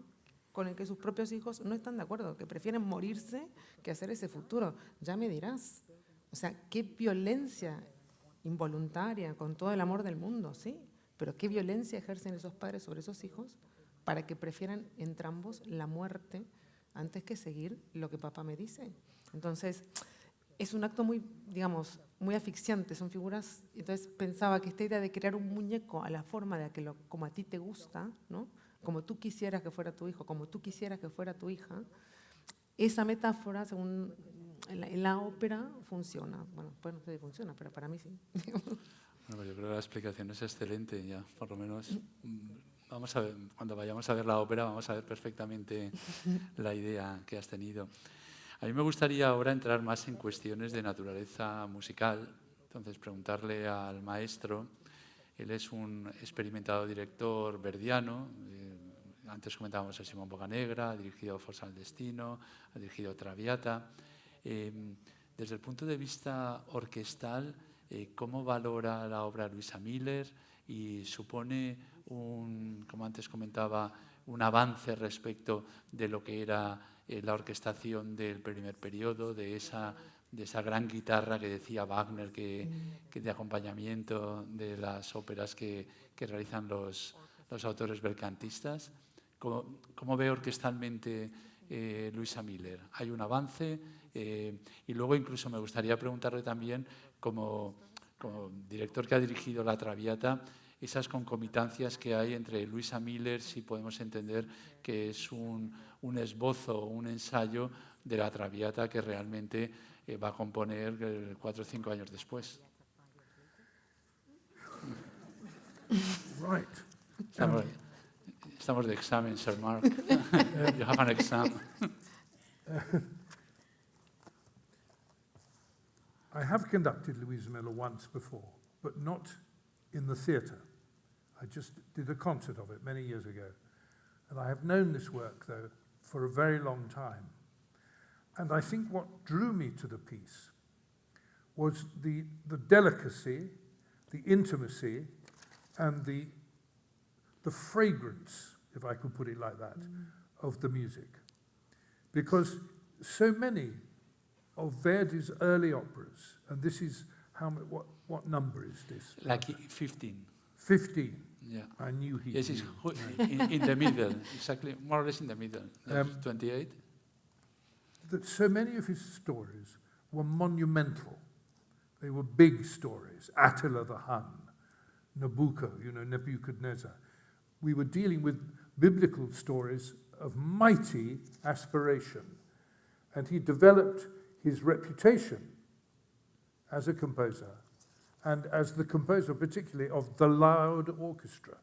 con el que sus propios hijos no están de acuerdo, que prefieren morirse que hacer ese futuro. Ya me dirás, o sea, qué violencia involuntaria, con todo el amor del mundo, sí, pero qué violencia ejercen esos padres sobre esos hijos para que prefieran entrambos la muerte antes que seguir lo que papá me dice. Entonces, es un acto muy, digamos, muy asfixiante, son figuras. Entonces pensaba que esta idea de crear un muñeco a la forma de que como a ti te gusta, ¿no?, como tú quisieras que fuera tu hijo, como tú quisieras que fuera tu hija, esa metáfora, según en la ópera, funciona. Bueno, pues no sé si funciona, pero para mí sí. Bueno, yo creo que la explicación es excelente, ya, por lo menos. Vamos a ver, cuando vayamos a ver la ópera vamos a ver perfectamente la idea que has tenido. A mí me gustaría ahora entrar más en cuestiones de naturaleza musical, entonces preguntarle al maestro. Él es un experimentado director verdiano, antes comentábamos a Simón Bocanegra, ha dirigido Forza al Destino, ha dirigido Traviata. Desde el punto de vista orquestal, ¿Cómo valora la obra Luisa Miller y supone como antes comentaba, un avance respecto de lo que era la orquestación del primer periodo, de esa gran guitarra que decía Wagner, que de acompañamiento de las óperas que realizan los autores belcantistas? ¿Cómo ve orquestalmente Luisa Miller? ¿Hay un avance? Y luego incluso me gustaría preguntarle también, como director que ha dirigido La Traviata, esas concomitancias que hay entre Luisa Miller, si podemos entender que es un esbozo, un ensayo de La Traviata que realmente va a componer 4 o 5 años después. Right. Estamos de examen, Sir Mark. You have an exam. I have conducted Louisa Miller once before, but not in the theatre. I just did a concert of it many years ago. And I have known this work, though, for a very long time. And I think what drew me to the piece was the delicacy, the intimacy, and the fragrance, if I could put it like that, of the music. Because so many of Verdi's early operas, and this is what number is this? Like 15. 15. Yeah. I knew he Yes, it's knew. in the middle, exactly, more or less in the middle. 28. That so many of his stories were monumental. They were big stories. Attila the Hun, Nabucco, Nebuchadnezzar. We were dealing with biblical stories of mighty aspiration. And he developed his reputation as a composer and as the composer particularly of the loud orchestra.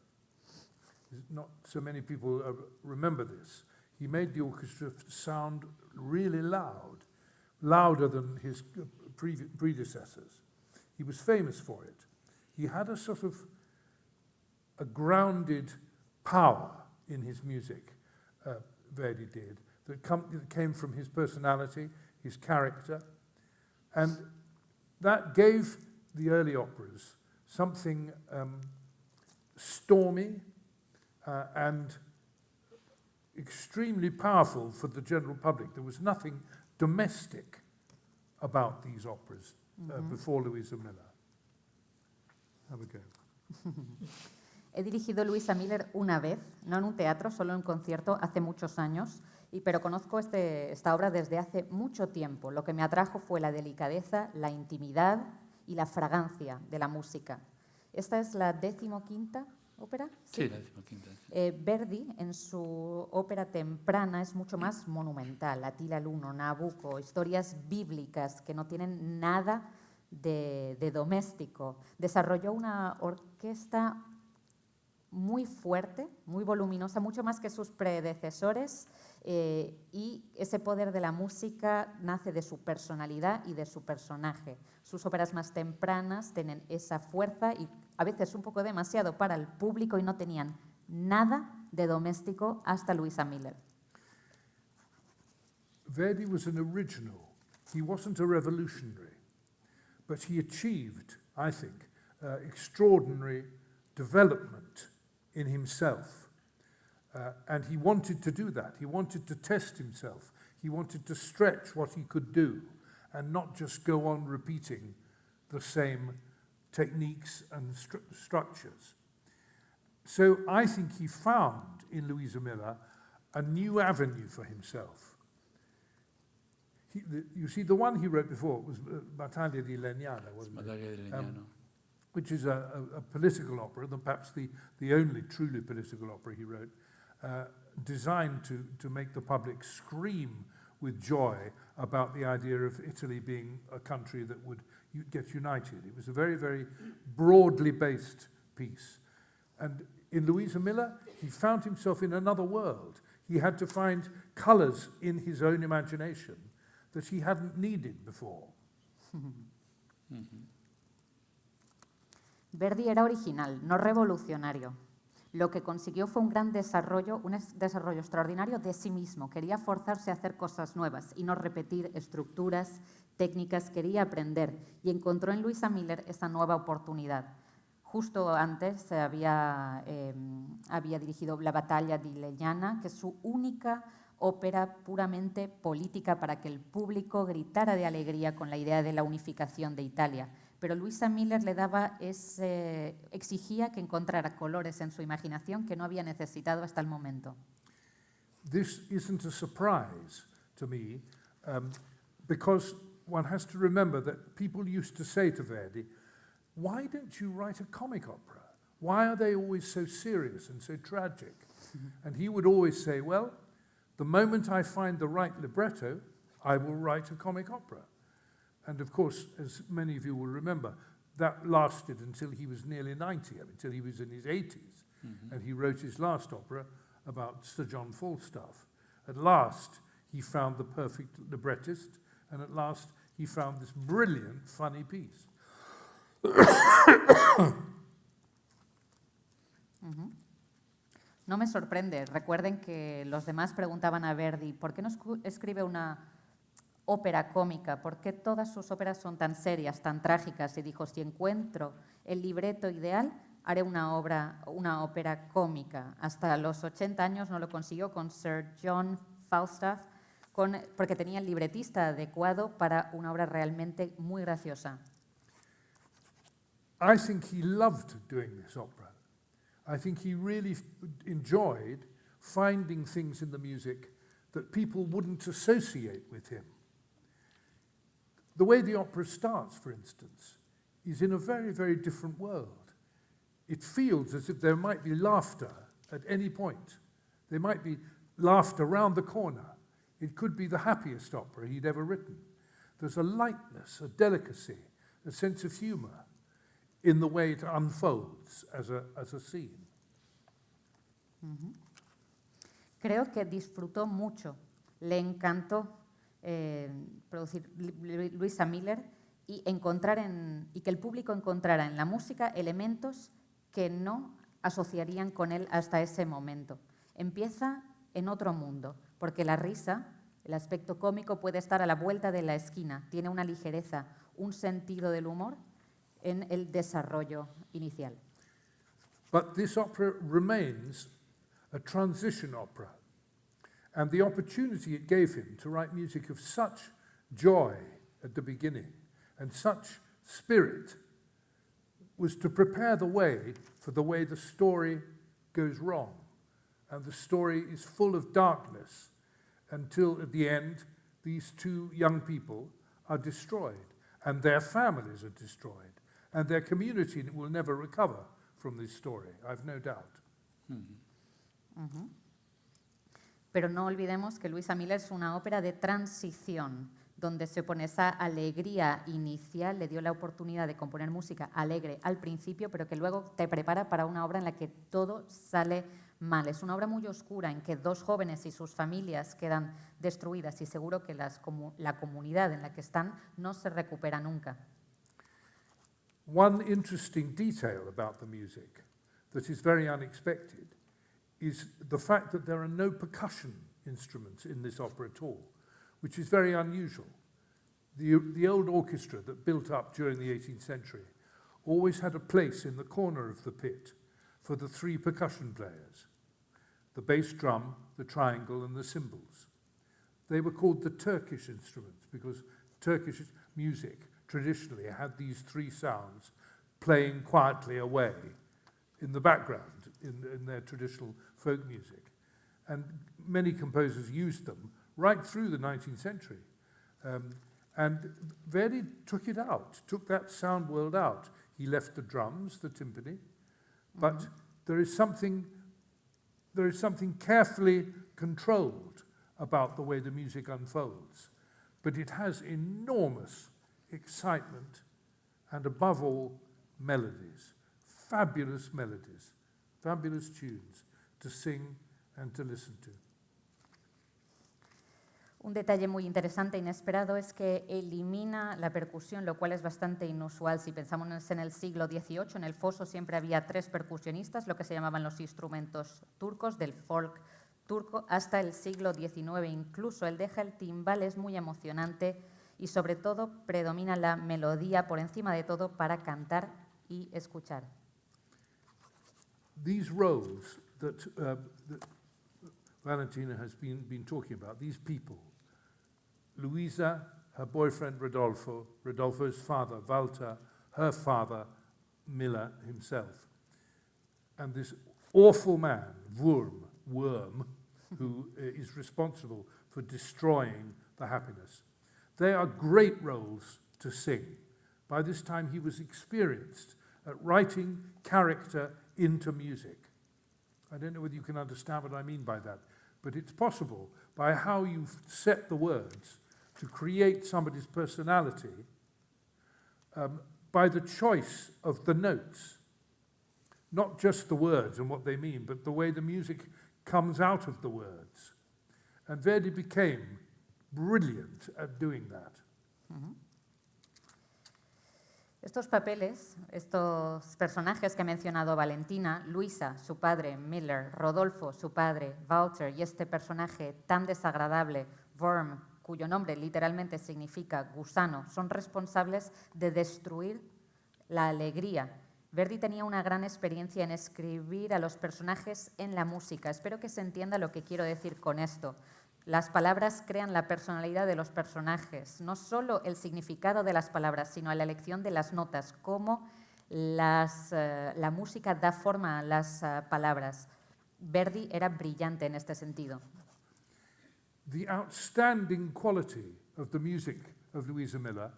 Not so many people remember this. He made the orchestra sound really loud, louder than his predecessors. He was famous for it. He had a sort of a grounded power in his music, Verdi did, that came from his personality, his character, and that gave the early operas something stormy and extremely powerful for the general public. There was nothing domestic about these operas before Louisa Miller. Have a go. He dirigido Luisa Miller una vez, no en un teatro, solo en un concierto, hace muchos años, pero conozco esta obra desde hace mucho tiempo. Lo que me atrajo fue la delicadeza, la intimidad y la fragancia de la música. ¿Esta es la 15ª ópera? Sí, la 15ª. Verdi, en su ópera temprana, es mucho más monumental. Attila el Uno, Nabucco, historias bíblicas que no tienen nada de doméstico. Desarrolló una orquesta muy fuerte, muy voluminosa, mucho más que sus predecesores, y ese poder de la música nace de su personalidad y de su personaje. Sus óperas más tempranas tienen esa fuerza y a veces un poco demasiado para el público y no tenían nada de doméstico hasta Luisa Miller. Verdi was an original. He wasn't a revolutionary, but he achieved, I think, extraordinary development in himself. And he wanted to do that. He wanted to test himself. He wanted to stretch what he could do and not just go on repeating the same techniques and structures. So I think he found in Louisa Miller a new avenue for himself. You see, the one he wrote before was Battaglia di Legnano, wasn't it? Battaglia di Legnano. Which is a political opera, perhaps the only truly political opera he wrote, designed to make the public scream with joy about the idea of Italy being a country that would get united. It was a very, very broadly based piece. And in Louisa Miller, he found himself in another world. He had to find colours in his own imagination that he hadn't needed before. Verdi era original, no revolucionario. Lo que consiguió fue un desarrollo extraordinario de sí mismo. Quería forzarse a hacer cosas nuevas y no repetir estructuras, técnicas, quería aprender y encontró en Luisa Miller esa nueva oportunidad. Justo antes había dirigido La batalla di Legnano, que es su única ópera puramente política para que el público gritara de alegría con la idea de la unificación de Italia. Pero Luisa Miller exigía que encontrara colores en su imaginación que no había necesitado hasta el momento. This isn't a surprise to me, because one has to remember that people used to say to Verdi, why don't you write a comic opera? Why are they always so serious and so tragic? And he would always say, well, the moment I find the right libretto, I will write a comic opera. And of course, as many of you will remember, that lasted until he was nearly 90, until he was in his 80s. And he wrote his last opera about Sir John Falstaff. At last, he found the perfect librettist, and at last, he found this brilliant, funny piece. No me sorprende. Recuerden que los demás preguntaban a Verdi, ¿por qué no escribe una ópera cómica? ¿Por qué todas sus óperas son tan serias, tan trágicas? Y dijo, si encuentro el libreto ideal, haré una ópera cómica. Hasta los 80 años no lo consiguió con Sir John Falstaff, porque tenía el libretista adecuado para una obra realmente muy graciosa. I think he loved doing this opera. I think he really enjoyed finding things in the music that people wouldn't associate with him. The way the opera starts, for instance, is in a very, very different world. It feels as if there might be laughter at any point. There might be laughter round the corner. It could be the happiest opera he'd ever written. There's a lightness, a delicacy, a sense of humor in the way it unfolds as a scene. Creo que disfrutó mucho, le encantó producir Luisa Miller y que el público encontrara en la música elementos que no asociarían con él hasta ese momento. Empieza en otro mundo, porque la risa, el aspecto cómico puede estar a la vuelta de la esquina, tiene una ligereza, un sentido del humor en el desarrollo inicial. But this opera remains a transition opera, and the opportunity it gave him to write music of such joy at the beginning and such spirit was to prepare the way for the way the story goes wrong. And the story is full of darkness until at the end these two young people are destroyed and their families are destroyed and their community will never recover from this story, I've no doubt. Pero no olvidemos que Luisa Miller es una ópera de transición, donde se opone esa alegría inicial, le dio la oportunidad de componer música alegre al principio, pero que luego te prepara para una obra en la que todo sale mal. Es una obra muy oscura en que dos jóvenes y sus familias quedan destruidas y seguro que la comunidad en la que están no se recupera nunca. One interesting detail about the music that is very unexpected is the fact that there are no percussion instruments in this opera at all, which is very unusual. The old orchestra that built up during the 18th century always had a place in the corner of the pit for the three percussion players, the bass drum, the triangle, and the cymbals. They were called the Turkish instruments because Turkish music traditionally had these three sounds playing quietly away in the background in their traditional folk music. And many composers used them right through the 19th century. And Verdi took it out, took that sound world out. He left the drums, the timpani, but there is something carefully controlled about the way the music unfolds. But it has enormous excitement and above all, melodies, fabulous tunes to sing and to listen to. Un detalle muy interesante e inesperado es que elimina la percusión, lo cual es bastante inusual. Si pensamos en el siglo XVIII, en el foso siempre había 3 percusionistas, lo que se llamaban los instrumentos turcos, del folk turco, hasta el siglo XIX. Incluso él deja el timbal, es muy emocionante y sobre todo predomina la melodía por encima de todo para cantar y escuchar. These roles that Valentina has been talking about, these people, Luisa, her boyfriend Rodolfo, Rodolfo's father, Walter, her father, Miller himself, and this awful man, Worm, who is responsible for destroying the happiness. They are great roles to sing. By this time he was experienced at writing character into music. I don't know whether you can understand what I mean by that, but it's possible by how you've set the words to create somebody's personality by the choice of the notes. Not just the words and what they mean, but the way the music comes out of the words. And Verdi became brilliant at doing that. Uh-huh. Estos papeles, estos personajes que ha mencionado Valentina, Luisa, su padre, Miller, Rodolfo, su padre, Walter, y este personaje tan desagradable, Worm, cuyo nombre literalmente significa gusano, son responsables de destruir la alegría. Verdi tenía una gran experiencia en escribir a los personajes en la música. Espero que se entienda lo que quiero decir con esto. Las palabras crean la personalidad de los personajes, no solo el significado de las palabras, sino la elección de las notas, cómo la música da forma a las palabras. Verdi era brillante en este sentido. The outstanding quality of the music of Louisa Miller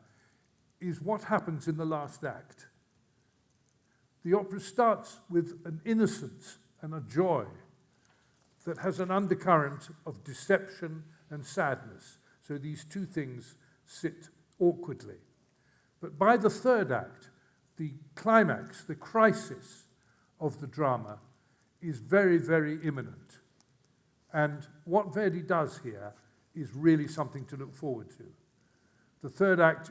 is what happens in the last act. The opera starts with an innocence and a joy that has an undercurrent of deception and sadness. So these two things sit awkwardly. But by the third act, the climax, the crisis of the drama is very, very imminent. And what Verdi does here is really something to look forward to. The third act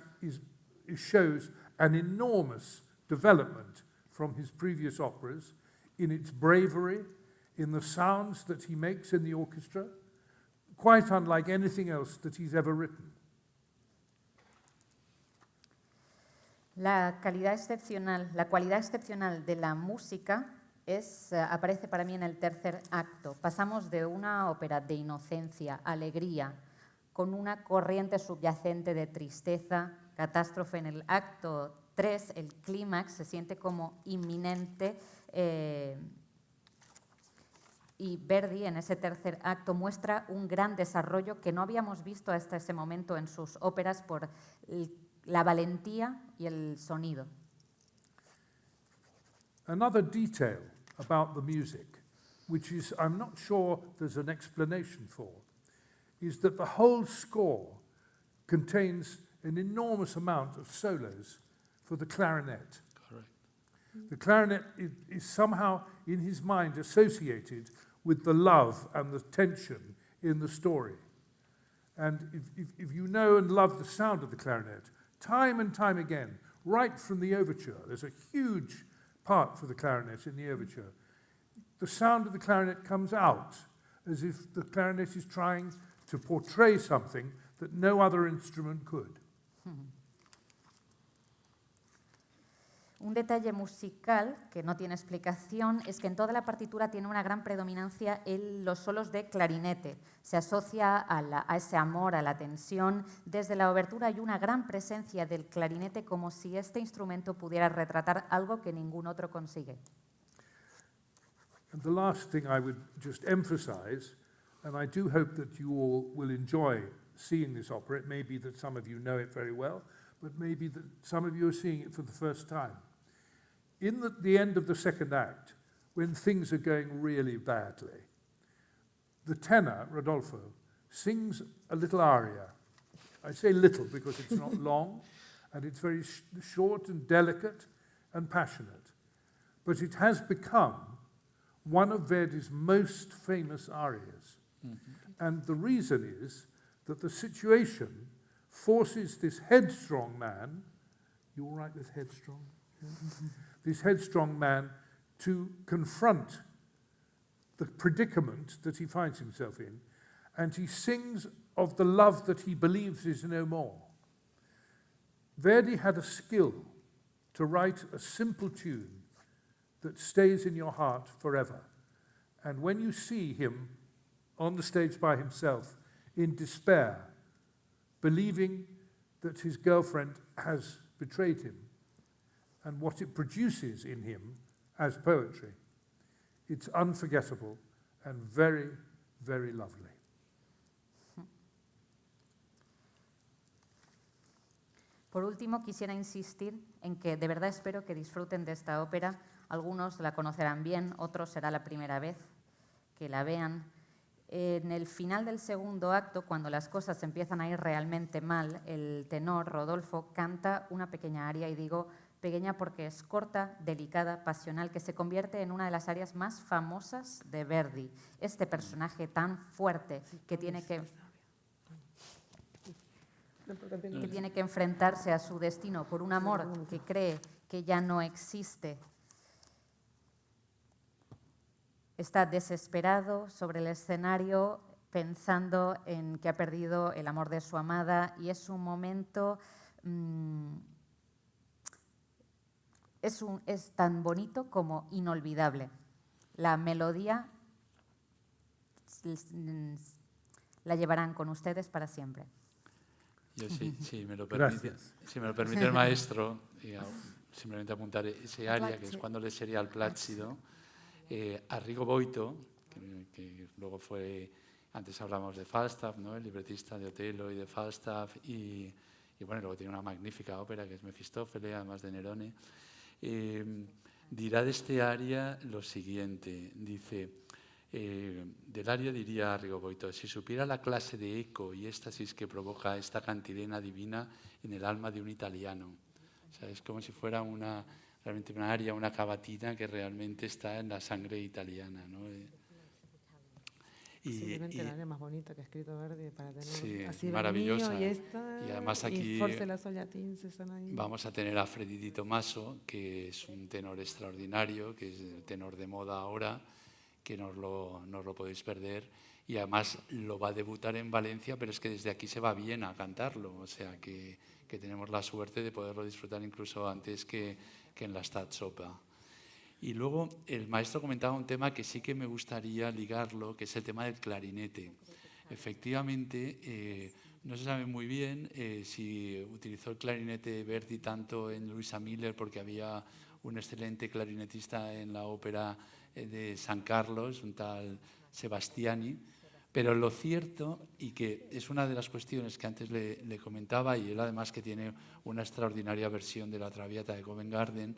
shows an enormous development from his previous operas in its bravery, in the sounds that he makes in the orchestra, quite unlike anything else that he's ever written. La cualidad excepcional de la música aparece para mí en el tercer acto. Pasamos de una ópera de inocencia, alegría, con una corriente subyacente de tristeza, catástrofe. En el acto 3, el clímax se siente como inminente y Verdi en ese tercer acto muestra un gran desarrollo que no habíamos visto hasta ese momento en sus óperas por la valentía y el sonido. Another detail about the music, which is I'm not sure there's an explanation for, is that the whole score contains an enormous amount of solos for the clarinet. Correct. The clarinet is somehow in his mind associated with the love and the tension in the story. And if you know and love the sound of the clarinet, time and time again, right from the overture, there's a huge part for the clarinet in the overture. The sound of the clarinet comes out as if the clarinet is trying to portray something that no other instrument could. Un detalle musical que no tiene explicación es que en toda la partitura tiene una gran predominancia en los solos de clarinete. Se asocia a ese amor, a la tensión. Desde la obertura hay una gran presencia del clarinete como si este instrumento pudiera retratar algo que ningún otro consigue. And the last thing I would just emphasize, and I do hope that you all will enjoy seeing this opera. It may be that some of you know it very well, but maybe that some of you are seeing it for the first time. In the end of the second act, when things are going really badly, the tenor, Rodolfo, sings a little aria. I say little because it's not long, and it's very short and delicate and passionate. But it has become one of Verdi's most famous arias. Mm-hmm. And the reason is that the situation forces this headstrong man, you all right with headstrong? Yeah. This headstrong man to confront the predicament that he finds himself in, and he sings of the love that he believes is no more. Verdi had a skill to write a simple tune that stays in your heart forever. And when you see him on the stage by himself in despair, believing that his girlfriend has betrayed him, and what it produces in him as poetry, it's unforgettable and very, very lovely. Por último, quisiera insistir en que de verdad espero que disfruten de esta ópera. Algunos la conocerán bien, otros será la primera vez que la vean. En el final del segundo acto, cuando las cosas empiezan a ir realmente mal, el tenor Rodolfo canta una pequeña aria, y digo pequeña porque es corta, delicada, pasional, que se convierte en una de las arias más famosas de Verdi. Este personaje tan fuerte que tiene que enfrentarse a su destino por un amor que cree que ya no existe. Está desesperado sobre el escenario pensando en que ha perdido el amor de su amada, y es un momento, es tan bonito como inolvidable. La melodía la llevarán con ustedes para siempre. Yo sí, si me lo permite el maestro, simplemente apuntar ese aria, que es cuando le sería al Plácido, a Rigo Boito, que luego fue, antes hablamos de Falstaff, ¿no?, el libretista de Otelo y de Falstaff, y bueno, luego tiene una magnífica ópera que es Mefistófeles, además de Nerone. Dirá de este aria lo siguiente, dice, del aria diría Rigo Boito: si supiera la clase de eco y éxtasis que provoca esta cantilena divina en el alma de un italiano. O sea, es como si fuera realmente una aria, una cavatina que realmente está en la sangre italiana, ¿no? Simplemente la aria más bonita que ha escrito Verdi para tener sí, así maravillosa. Y esta, y además aquí y Forse la Sogliatins están ahí. Vamos a tener a Freddy Di Tommaso, que es un tenor extraordinario, que es el tenor de moda ahora, que no os lo podéis perder, y además lo va a debutar en Valencia, pero es que desde aquí se va bien a cantarlo, o sea que tenemos la suerte de poderlo disfrutar incluso antes que en la Staatsoper. Y luego el maestro comentaba un tema que sí que me gustaría ligarlo, que es el tema del clarinete. Efectivamente, no se sabe muy bien si utilizó el clarinete Verdi tanto en Luisa Miller, porque había un excelente clarinetista en la ópera de San Carlos, un tal Sebastiani, pero lo cierto, y que es una de las cuestiones que antes le comentaba, y él además que tiene una extraordinaria versión de la Traviata de Covent Garden,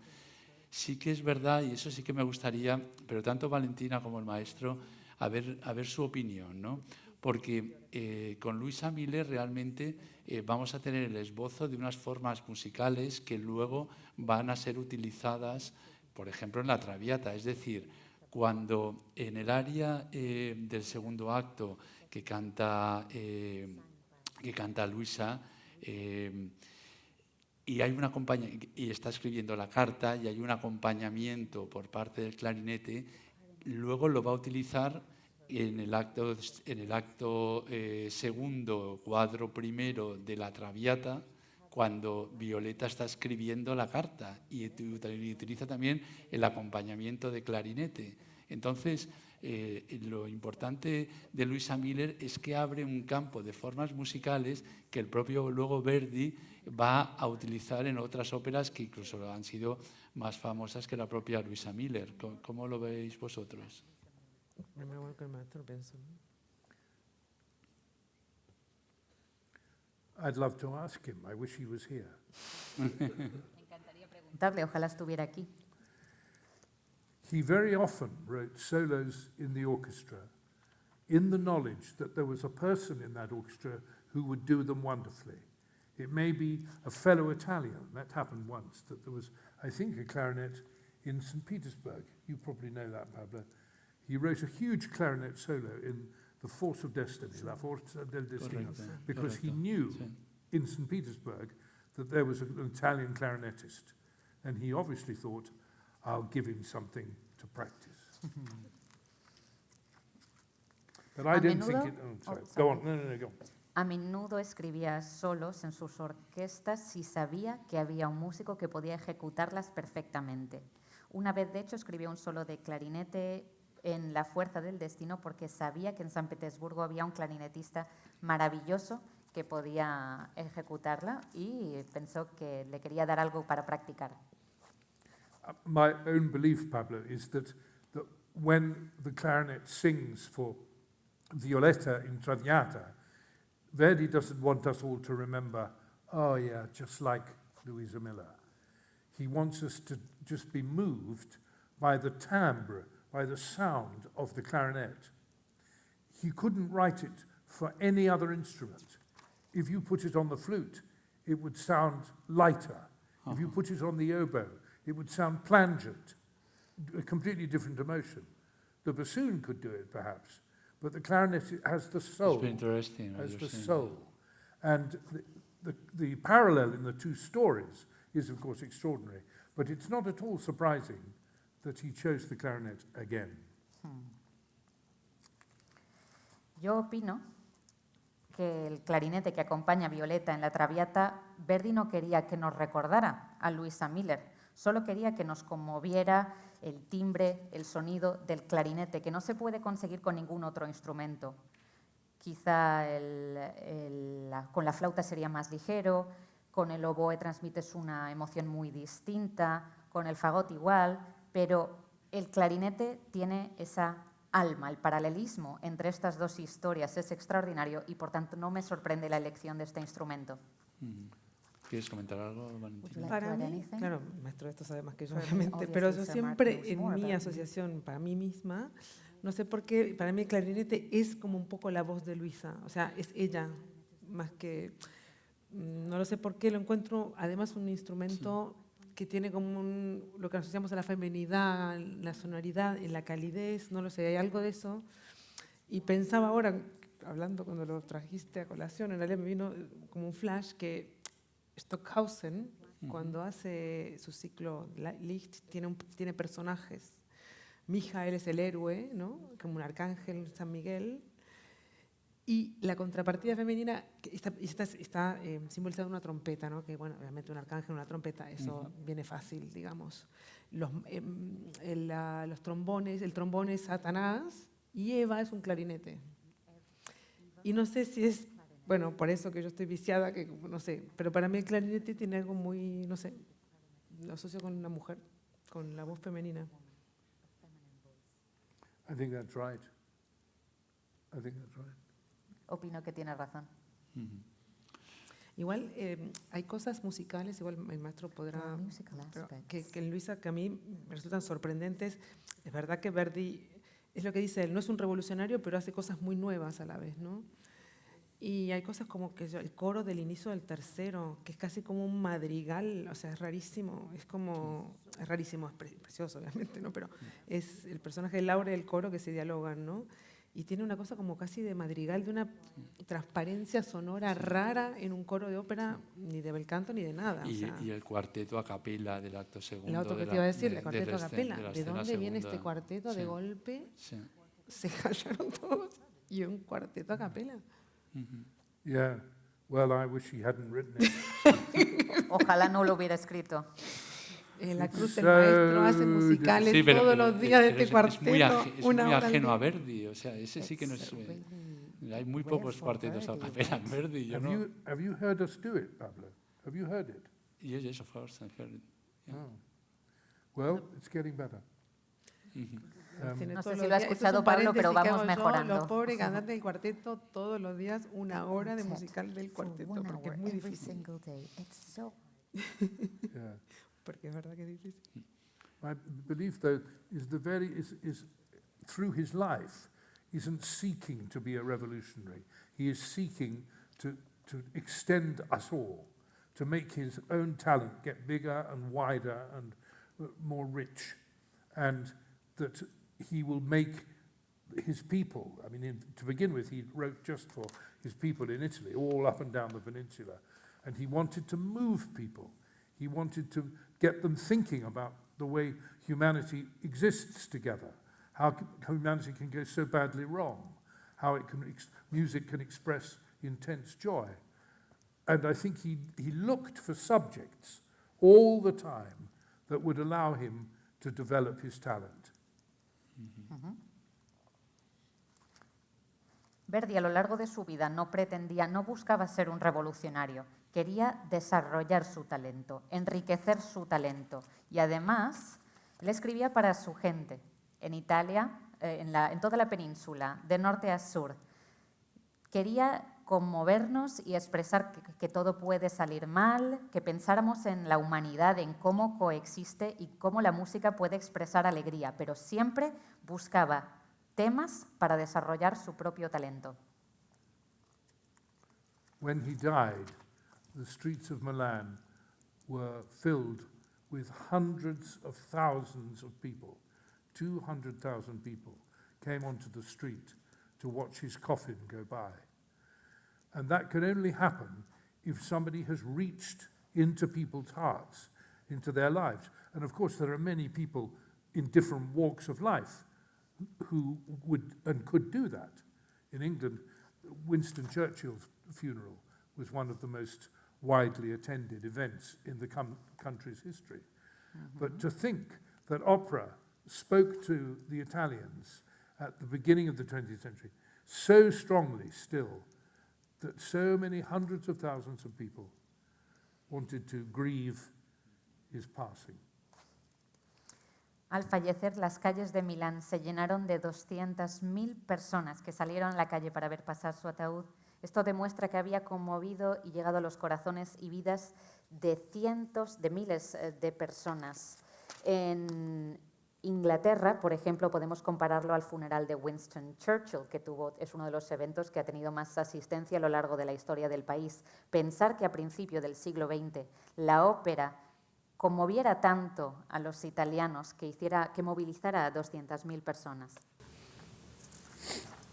sí que es verdad, y eso sí que me gustaría, pero tanto Valentina como el maestro, a ver su opinión, ¿no? Porque con Luisa Miller realmente vamos a tener el esbozo de unas formas musicales que luego van a ser utilizadas, por ejemplo, en la Traviata. Es decir, cuando en el aria del segundo acto que canta Luisa, y está escribiendo la carta y hay un acompañamiento por parte del clarinete, luego lo va a utilizar en el acto segundo, cuadro primero de la Traviata, cuando Violeta está escribiendo la carta, y utiliza también el acompañamiento de clarinete. Entonces, lo importante de Luisa Miller es que abre un campo de formas musicales que el propio luego Verdi va a utilizar en otras óperas que incluso han sido más famosas que la propia Luisa Miller. ¿Cómo lo veis vosotros? Igual que el maestro pienso, ¿no? I'd love to ask him. I wish he was here. Me encantaría preguntarle, ojalá estuviera aquí. He very often wrote solos in the orchestra in the knowledge that there was a person in that orchestra who would do them wonderfully. It may be a fellow Italian. That happened once, that there was, I think, a clarinet in St. Petersburg. You probably know that, Pablo. He wrote a huge clarinet solo in the force of destiny, la forza del destino, Correcto, because he correcto, knew sí. in St. Petersburg that there was an Italian clarinetist, and he obviously thought, I'll give him something to practice. But I A don't think menudo- it... Oh, sorry. oh, Go sorry. on. No, go on. A menudo escribía solos en sus orquestas si sabía que había un músico que podía ejecutarlas perfectamente. Una vez, de hecho, escribió un solo de clarinete en La fuerza del destino porque sabía que en San Petersburgo había un clarinetista maravilloso que podía ejecutarla y pensó que le quería dar algo para practicar. My own belief, Pablo, is that when the clarinet sings for Violetta in Traviata, Verdi doesn't want us all to remember, oh yeah, just like Louisa Miller. He wants us to just be moved by the timbre, by the sound of the clarinet. He couldn't write it for any other instrument. If you put it on the flute, it would sound lighter. If you put it on the oboe, it would sound plangent, a completely different emotion. The bassoon could do it, perhaps, but the clarinet has the soul. It's very interesting. what As you're the saying. soul. And the parallel in the two stories is, of course, extraordinary. But it's not at all surprising that he chose the clarinet again. Yo opino que el clarinete que acompaña a Violetta en la Traviata, Verdi no quería que nos recordara a Louisa Miller, solo quería que nos conmoviera el timbre, el sonido del clarinete, que no se puede conseguir con ningún otro instrumento. Quizá con la flauta sería más ligero, con el oboe transmites una emoción muy distinta, con el fagot igual, pero el clarinete tiene esa alma, el paralelismo entre estas dos historias es extraordinario y por tanto no me sorprende la elección de este instrumento. ¿Quieres comentar algo, Valentina? Para mí, anything? claro, maestro, esto sabe más que yo, Sure, obviamente, obviously, pero yo Sir Mark siempre knows en more mi about it. asociación, para mí misma, no sé por qué, para mí el clarinete es como un poco la voz de Luisa, o sea, es ella, más que, no lo sé por qué, lo encuentro además un instrumento que tiene como lo que asociamos a la feminidad, la sonoridad, en la calidez, no lo sé, hay algo de eso. Y pensaba ahora, hablando cuando lo trajiste a colación, en realidad me vino como un flash que Stockhausen, cuando hace su ciclo Licht, tiene personajes. Mijael es el héroe, ¿no? Como un arcángel, San Miguel. Y la contrapartida femenina que está simbolizada en una trompeta, ¿no? Que, bueno, obviamente un arcángel, una trompeta, eso viene fácil, digamos. Los trombones, el trombón es Satanás y Eva es un clarinete. Y no sé si es, bueno, por eso que yo estoy viciada, que no sé, pero para mí el clarinete tiene algo muy, no sé, lo asocio con una mujer, con la voz femenina. I think that's right. I think that's right. Opino que tiene razón. Igual hay cosas musicales, igual el maestro podrá, Musical pero aspects. que en Luisa que a mí me resultan sorprendentes. Es verdad que Verdi, es lo que dice él, no es un revolucionario, pero hace cosas muy nuevas a la vez, ¿no? Y hay cosas como que el coro del inicio del tercero, que es casi como un madrigal, o sea, es rarísimo, es rarísimo, es precioso obviamente, ¿no? Pero es el personaje de Laura y el coro que se dialogan, ¿no? Y tiene una cosa como casi de madrigal, de una transparencia sonora rara en un coro de ópera, ni de bel canto ni de nada. Y, o sea, y el cuarteto a capela del acto segundo. el otro que de te la- iba a decir, de- el cuarteto de a la capela. escena- de la ¿De escena dónde viene segunda. este cuarteto? Sí. De golpe Sí. se callaron todos y un cuarteto a capela. Yeah. Well, I wish he hadn't written it. Ojalá no lo hubiera escrito. En la cruz So del maestro hace musicales Sí, todos los días de este es cuarteto, muy, es una muy hora al ajeno a día. Verdi, o sea, ese sí que no es... Really hay muy rare pocos for cuartetos a Verdi, capela en right? Verdi, yo Have no... you heard us do it, Pablo? Have you heard it? Yes, of course, I've heard it. Yeah. Oh. Well, it's getting better. Tiene No sé todos si los lo ha días. Esto es escuchado un Pablo, pero paréntesis que vamos hago yo, mejorando. Los pobres cantantes del cuarteto, todos los días una hora de musical del For cuarteto, 1 porque hour es muy every difícil. single day. It's so Yeah. Porque es verdad que es difícil. My belief, though, is is through his life, isn't seeking to be a revolutionary. He is seeking to extend us all, to make his own talent get bigger and wider and more rich, and that he will make his people. I mean, to begin with, he wrote just for his people in Italy, all up and down the peninsula. And he wanted to move people. He wanted to get them thinking about the way humanity exists together, how humanity can go so badly wrong, how it can music can express intense joy. And I think he looked for subjects all the time that would allow him to develop his talent. Verdi a lo largo de su vida no buscaba ser un revolucionario, quería desarrollar su talento, enriquecer su talento y además él escribía para su gente, en Italia, en toda la península, de norte a sur. Quería conmovernos y expresar que todo puede salir mal, que pensáramos en la humanidad, en cómo coexiste y cómo la música puede expresar alegría, pero siempre buscaba temas para desarrollar su propio talento. When he died, the streets of Milan were filled with hundreds of thousands of people. 200,000 people came onto the street to watch his coffin go by. And that can only happen if somebody has reached into people's hearts, into their lives. And of course, there are many people in different walks of life who would and could do that. In England, Winston Churchill's funeral was one of the most widely attended events in the country's history. But to think that opera spoke to the Italians at the beginning of the 20th century so strongly still that so many hundreds of thousands of people wanted to grieve his passing. Al fallecer, las calles de Milán se llenaron de 200.000 personas que salieron a la calle para ver pasar su ataúd. Esto demuestra que había conmovido y llegado a los corazones y vidas de cientos, de miles de personas. En Inglaterra, por ejemplo, podemos compararlo al funeral de Winston Churchill, que es uno de los eventos que ha tenido más asistencia a lo largo de la historia del país. Pensar que a principios del siglo XX la ópera conmoviera tanto a los italianos que movilizara a 200.000 personas.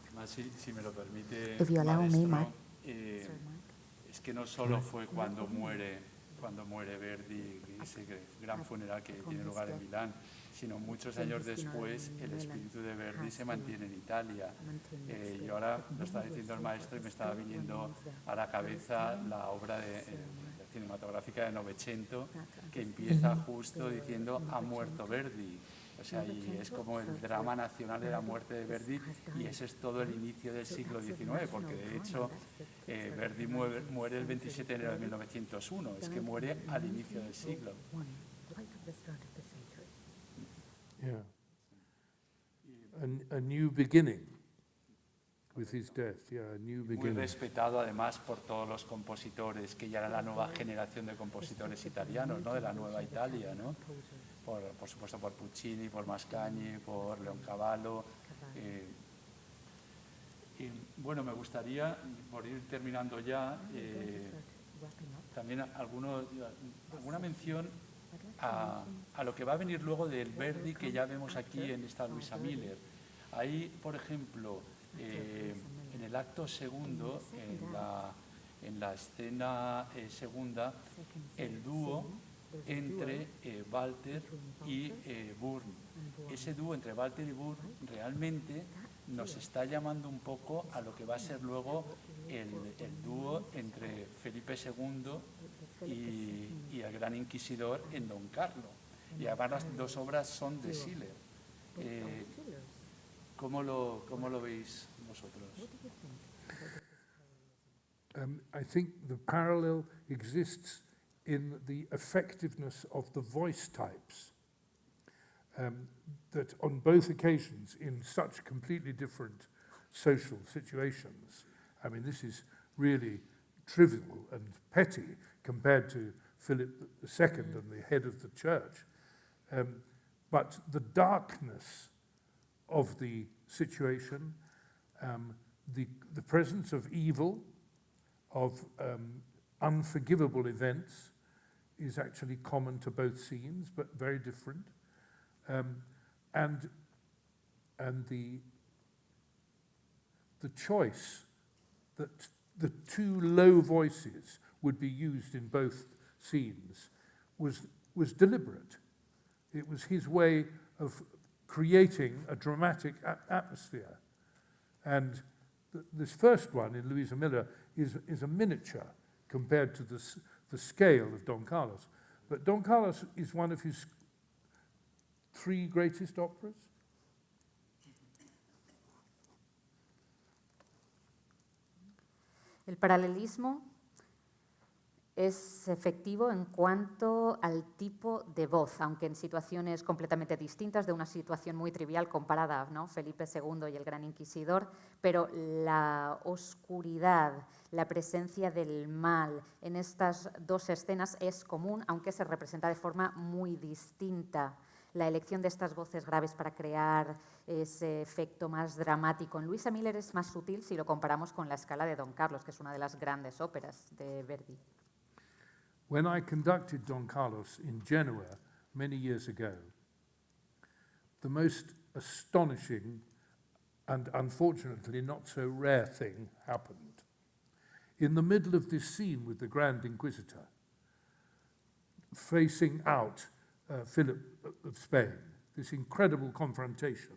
Además, si me lo permite, If you allow me, maestro, Mark. Es que no solo fue cuando muere Verdi, ese gran funeral que tiene lugar en Milán, sino muchos años después el espíritu de Verdi se mantiene en Italia. Y ahora lo está diciendo el maestro y me estaba viniendo a la cabeza la obra cinematográfica de Novecento, que empieza justo diciendo «ha muerto Verdi». O sea, y es como el drama nacional de la muerte de Verdi, y ese es todo el inicio del siglo XIX, porque de hecho Verdi muere el 27 de enero de 1901, es que muere al inicio del siglo. Yeah. A new beginning with his death, yeah, a new Muy beginning. respetado además por todos los compositores, que ya era la nueva generación de compositores italianos, ¿no? De la nueva Italia, ¿no? Por supuesto por Puccini, por Mascagni, por Leoncavallo. Y bueno, me gustaría, por ir terminando ya, también alguna mención a lo que va a venir luego del Verdi que ya vemos aquí en esta Luisa Miller. Ahí, por ejemplo, en el acto segundo, en la escena segunda, el dúo entre Walter y Burn. Ese dúo entre Walter y Burn realmente nos está llamando un poco a lo que va a ser luego el dúo entre Felipe II y el Gran Inquisidor en Don Carlo. Y además las dos obras son de Schiller. ¿Cómo lo veis vosotros? I think the parallel exists in the effectiveness of the voice types, that on both occasions, in such completely different social situations, I mean, this is really trivial and petty compared to Philip II and the head of the church, but the darkness of the situation, the presence of evil, of unforgivable events, is actually common to both scenes, but very different. And the the choice that the two low voices would be used in both scenes was deliberate. It was his way of creating a dramatic atmosphere. And this first one in Luisa Miller is a miniature compared to the scale of Don Carlos. But Don Carlos is one of his 3 greatest operas. El paralelismo es efectivo en cuanto al tipo de voz, aunque en situaciones completamente distintas, de una situación muy trivial comparada, ¿no? Felipe II y el Gran Inquisidor, pero la oscuridad, la presencia del mal en estas 2 escenas es común, aunque se representa de forma muy distinta. La elección de estas voces graves para crear ese efecto más dramático en Luisa Miller es más sutil si lo comparamos con La Scala de Don Carlos, que es una de las grandes óperas de Verdi. When I conducted Don Carlos in Genoa many years ago, the most astonishing and unfortunately not so rare thing happened. In the middle of this scene with the Grand Inquisitor, facing out Philip of Spain, this incredible confrontation,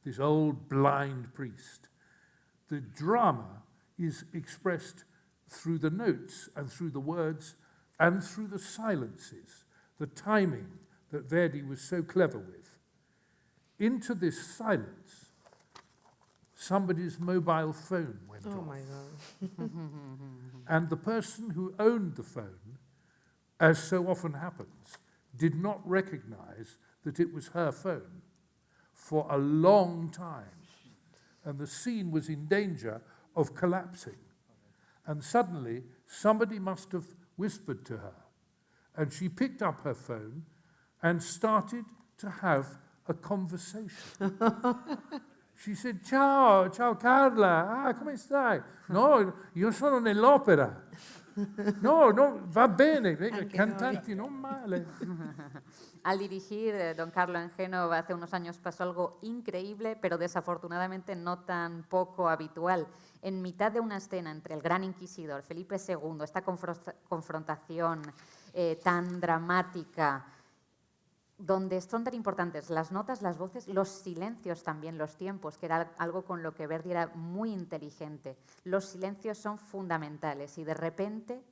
this old blind priest, the drama is expressed through the notes and through the words and through the silences, the timing that Verdi was so clever with. Into this silence, somebody's mobile phone went Oh off. my God. And the person who owned the phone, as so often happens, did not recognize that it was her phone for a long time. And the scene was in danger of collapsing. And suddenly, somebody must have whispered to her. And she picked up her phone and started to have a conversation. She said, ciao Carla, come stai? No, io sono nell'opera. No, va bene, cantanti, non male. Al dirigir Don Carlo en Génova hace unos años pasó algo increíble, pero desafortunadamente no tan poco habitual. En mitad de una escena entre el Gran Inquisidor, Felipe II, esta confrontación tan dramática, donde son tan importantes las notas, las voces, los silencios también, los tiempos, que era algo con lo que Verdi era muy inteligente. Los silencios son fundamentales y de repente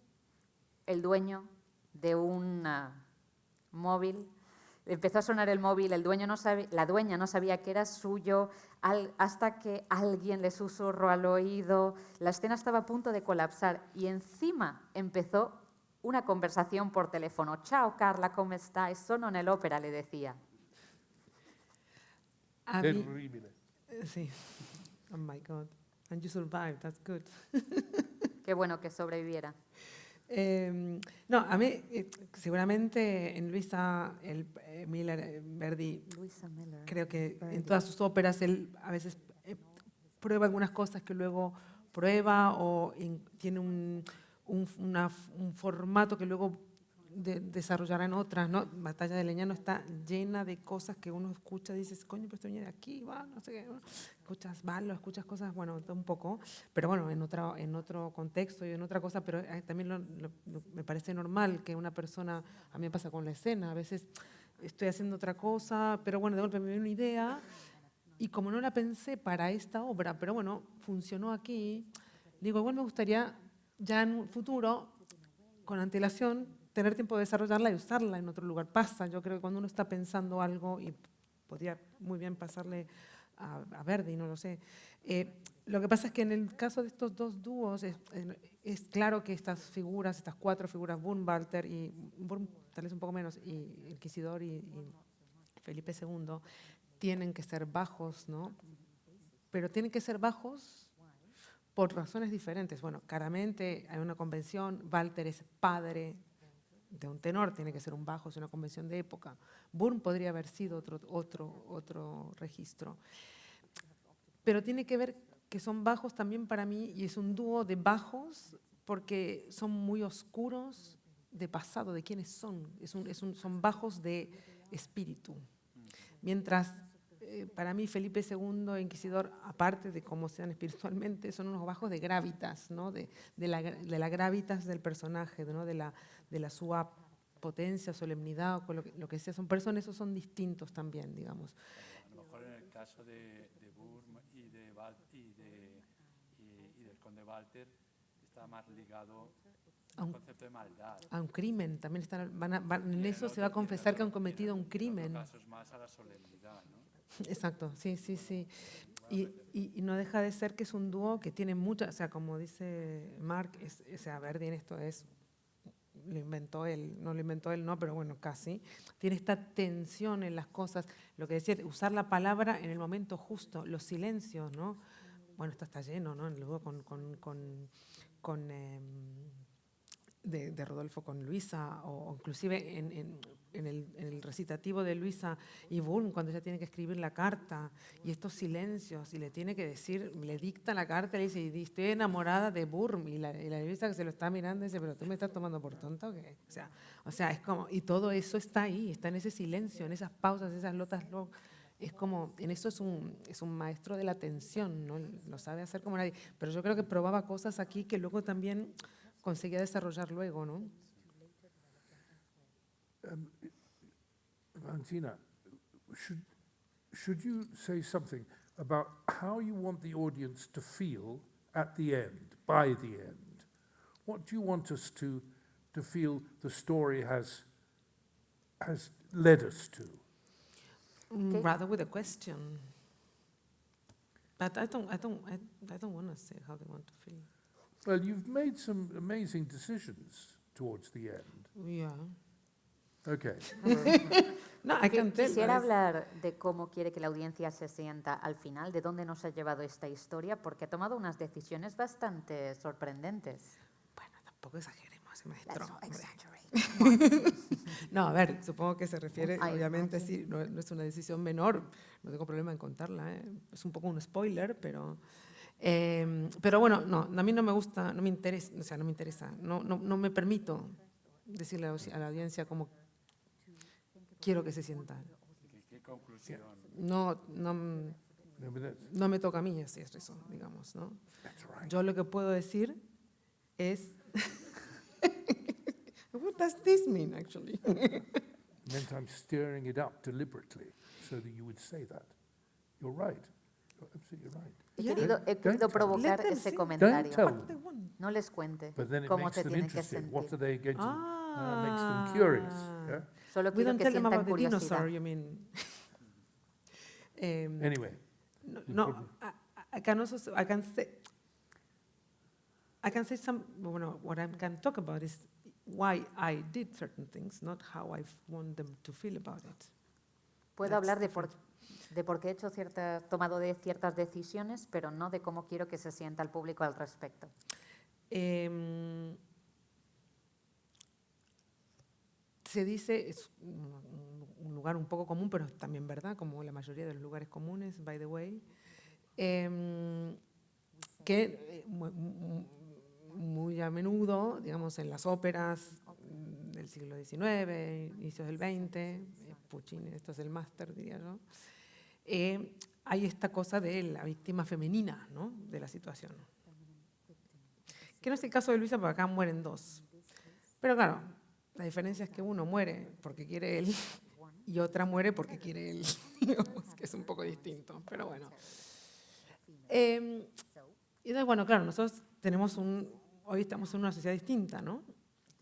el dueño de un móvil, empezó a sonar el móvil, la dueña no sabía que era suyo, hasta que alguien le susurró al oído, la escena estaba a punto de colapsar y encima empezó una conversación por teléfono. Ciao Carla, come stai? Sono nell'opera, le decía. Terribile. Sí. Oh my God. And you survived, that's good. Qué bueno que sobreviviera. No, a mí seguramente en Luisa Miller, Verdi, Luisa Miller. creo que Verdi. en todas sus óperas él a veces prueba algunas cosas que luego prueba o tiene un formato que luego desarrollará en otras, ¿no? Batalla de Leñano está llena de cosas que uno escucha y dices, coño, pero esto viene de aquí, va, no sé qué, ¿no? Escuchas balos, escuchas cosas, bueno, un poco, pero bueno, en otro contexto y en otra cosa, pero también me parece normal que una persona, a mí me pasa con la escena, a veces estoy haciendo otra cosa, pero bueno, de golpe me viene una idea y como no la pensé para esta obra, pero bueno, funcionó aquí, digo, igual me gustaría ya en un futuro, con antelación, tener tiempo de desarrollarla y usarla en otro lugar. Pasa, yo creo que cuando uno está pensando algo, y podría muy bien pasarle a Verdi, no lo sé. Lo que pasa es que en el caso de estos 2 dúos, es claro que estas 4 figuras, Wurm, Walter y Wurm, tal vez un poco menos, y Inquisidor y Felipe II, tienen que ser bajos, ¿no? Pero tienen que ser bajos por razones diferentes. Bueno, claramente hay una convención, Walter es padre de un tenor, tiene que ser un bajo, es una convención de época. Wurm podría haber sido otro registro. Pero tiene que ver que son bajos también para mí, y es un dúo de bajos porque son muy oscuros de pasado, de quiénes son. Son bajos de espíritu. Mientras para mí Felipe II, inquisidor, aparte de cómo sean espiritualmente, son unos bajos de gravitas, ¿no? de la gravitas del personaje, ¿no? de la sua potencia, solemnidad, o lo que sea. Son personas, esos son distintos también, digamos. A lo mejor en el caso de Burm y del conde Walter está más ligado a un concepto de maldad. A un crimen, también en eso se va a confesar que han cometido un crimen. En otro caso es más a la solemnidad, ¿no? Exacto, sí, sí, sí. Y no deja de ser que es un dúo que tiene mucha, o sea, como dice Mark, o sea, Verdi en esto lo inventó él, no lo inventó él, no, pero bueno, casi. Tiene esta tensión en las cosas, lo que decía, usar la palabra en el momento justo, los silencios, ¿no? Bueno, esto está lleno, ¿no? Luego de Rodolfo con Luisa, o inclusive en el recitativo de Luisa y Burm, cuando ella tiene que escribir la carta, y estos silencios, y le tiene que decir, le dicta la carta, le dice, y estoy enamorada de Burm, y la Luisa que se lo está mirando dice, pero tú me estás tomando por tonta, ¿o qué? O sea, es como, y todo eso está ahí, está en ese silencio, en esas pausas, esas lotas, es como, en eso es un maestro de la tensión, ¿no? Lo sabe hacer como nadie, pero yo creo que probaba cosas aquí que luego también conseguía desarrollar luego, ¿no? Valentina, should you say something about how you want the audience to feel at the end, by the end? What do you want us to feel the story has led us to? Rather with a question. But I don't want to say how they want to feel. Well, you've made some amazing decisions towards the end. Yeah. Okay. No, I can tell. Quisiera hablar de cómo quiere que la audiencia se sienta al final, de dónde nos ha llevado esta historia, porque ha tomado unas decisiones bastante sorprendentes. Bueno, tampoco exageremos, maestro. Let's hombre. exaggerate. No, a ver, supongo que se refiere, Ay, obviamente imagine. sí, no es una decisión menor, no tengo problema en contarla, ¿eh? Es un poco un spoiler, pero bueno, no, a mí no me gusta, no me interesa, o sea, no me interesa, no me permito decirle a la audiencia cómo quiero que se sienta. ¿Qué conclusión? No No, but no me toca a mí hacer eso, digamos, ¿no? that's right. Yo lo que puedo decir es... What does this mean, actually? Meant I'm stirring it up deliberately so that you would say that. You're right. You're absolutely right. He Yeah. querido Don't provocar Let them ese sing. comentario. Don't tell What they want. No les cuente But then it cómo makes se them tienen que interested. What are sentir. they going to? Makes them Ah. curious. Yeah? Solo We quiero don't que tell them sientan about the curiosidad. dinosaur, you mean? Anyway, No, I can also I can say some. Well, what I can talk about is why I did certain things, not how I want them to feel about it. Puedo That's hablar de por qué he hecho tomado ciertas decisiones, pero no de cómo quiero que se sienta el público al respecto. Se dice, es un lugar un poco común, pero es también verdad, como la mayoría de los lugares comunes, by the way, que muy a menudo, digamos, en las óperas del siglo XIX, inicios del XX, Puccini, esto es el máster, diría yo, hay esta cosa de la víctima femenina, ¿no?, de la situación. Que no es el caso de Luisa, porque acá mueren dos. Pero claro, la diferencia es que uno muere porque quiere él y otra muere porque quiere él, digamos, que es un poco distinto, pero bueno. Y entonces, bueno, claro, nosotros hoy estamos en una sociedad distinta, ¿no?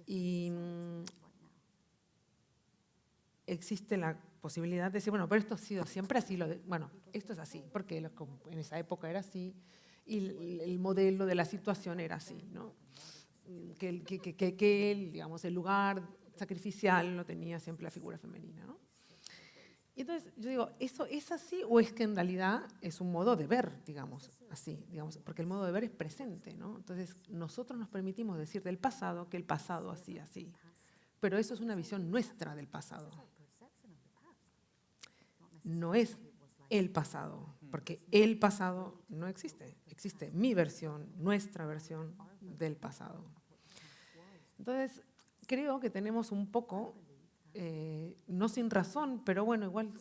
Y existe la posibilidad de decir, bueno, pero esto ha sido siempre así, bueno, esto es así, porque en esa época era así, y el modelo de la situación era así, ¿no? Que digamos, el lugar sacrificial lo tenía siempre la figura femenina, ¿no? Y entonces yo digo, ¿eso es así o es que en realidad es un modo de ver, digamos, así, digamos, porque el modo de ver es presente, ¿no? Entonces nosotros nos permitimos decir del pasado que el pasado hacía así, pero eso es una visión nuestra del pasado. No es el pasado, porque el pasado no existe, existe mi versión, nuestra versión del pasado. Entonces, creo que tenemos un poco, no sin razón, pero bueno, igual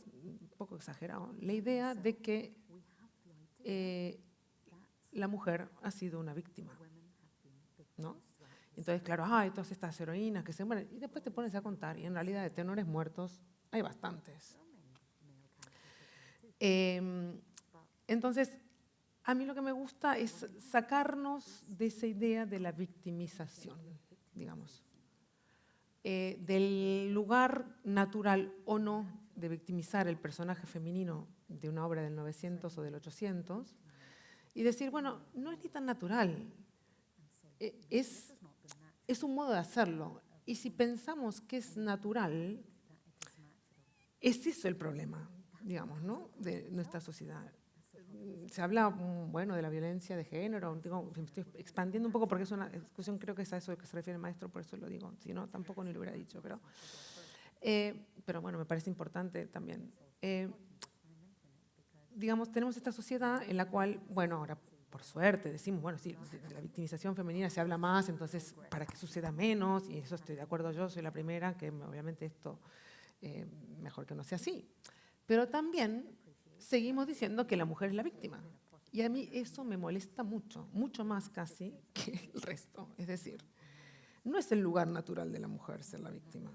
poco exagerado, la idea de que la mujer ha sido una víctima, ¿no? Entonces, claro, hay todas estas heroínas que se mueren, y después te pones a contar, y en realidad de tenores muertos hay bastantes. Entonces, a mí lo que me gusta es sacarnos de esa idea de la victimización, digamos, del lugar natural o no de victimizar el personaje femenino de una obra del 900 o del 800 y decir, bueno, no es ni tan natural, es un modo de hacerlo. Y si pensamos que es natural, es eso el problema, digamos, ¿no?, de nuestra sociedad. Se habla, bueno, de la violencia de género, digo, me estoy expandiendo un poco porque es una discusión, creo que es a eso que se refiere el maestro, por eso lo digo, si no, tampoco ni lo hubiera dicho, pero bueno, me parece importante también. Digamos, tenemos esta sociedad en la cual, bueno, ahora por suerte decimos, bueno, sí, de la victimización femenina se habla más, entonces para que suceda menos, y eso estoy de acuerdo yo, soy la primera, que obviamente esto mejor que no sea así. Pero también seguimos diciendo que la mujer es la víctima. Y a mí eso me molesta mucho, mucho más casi que el resto. Es decir, no es el lugar natural de la mujer ser la víctima.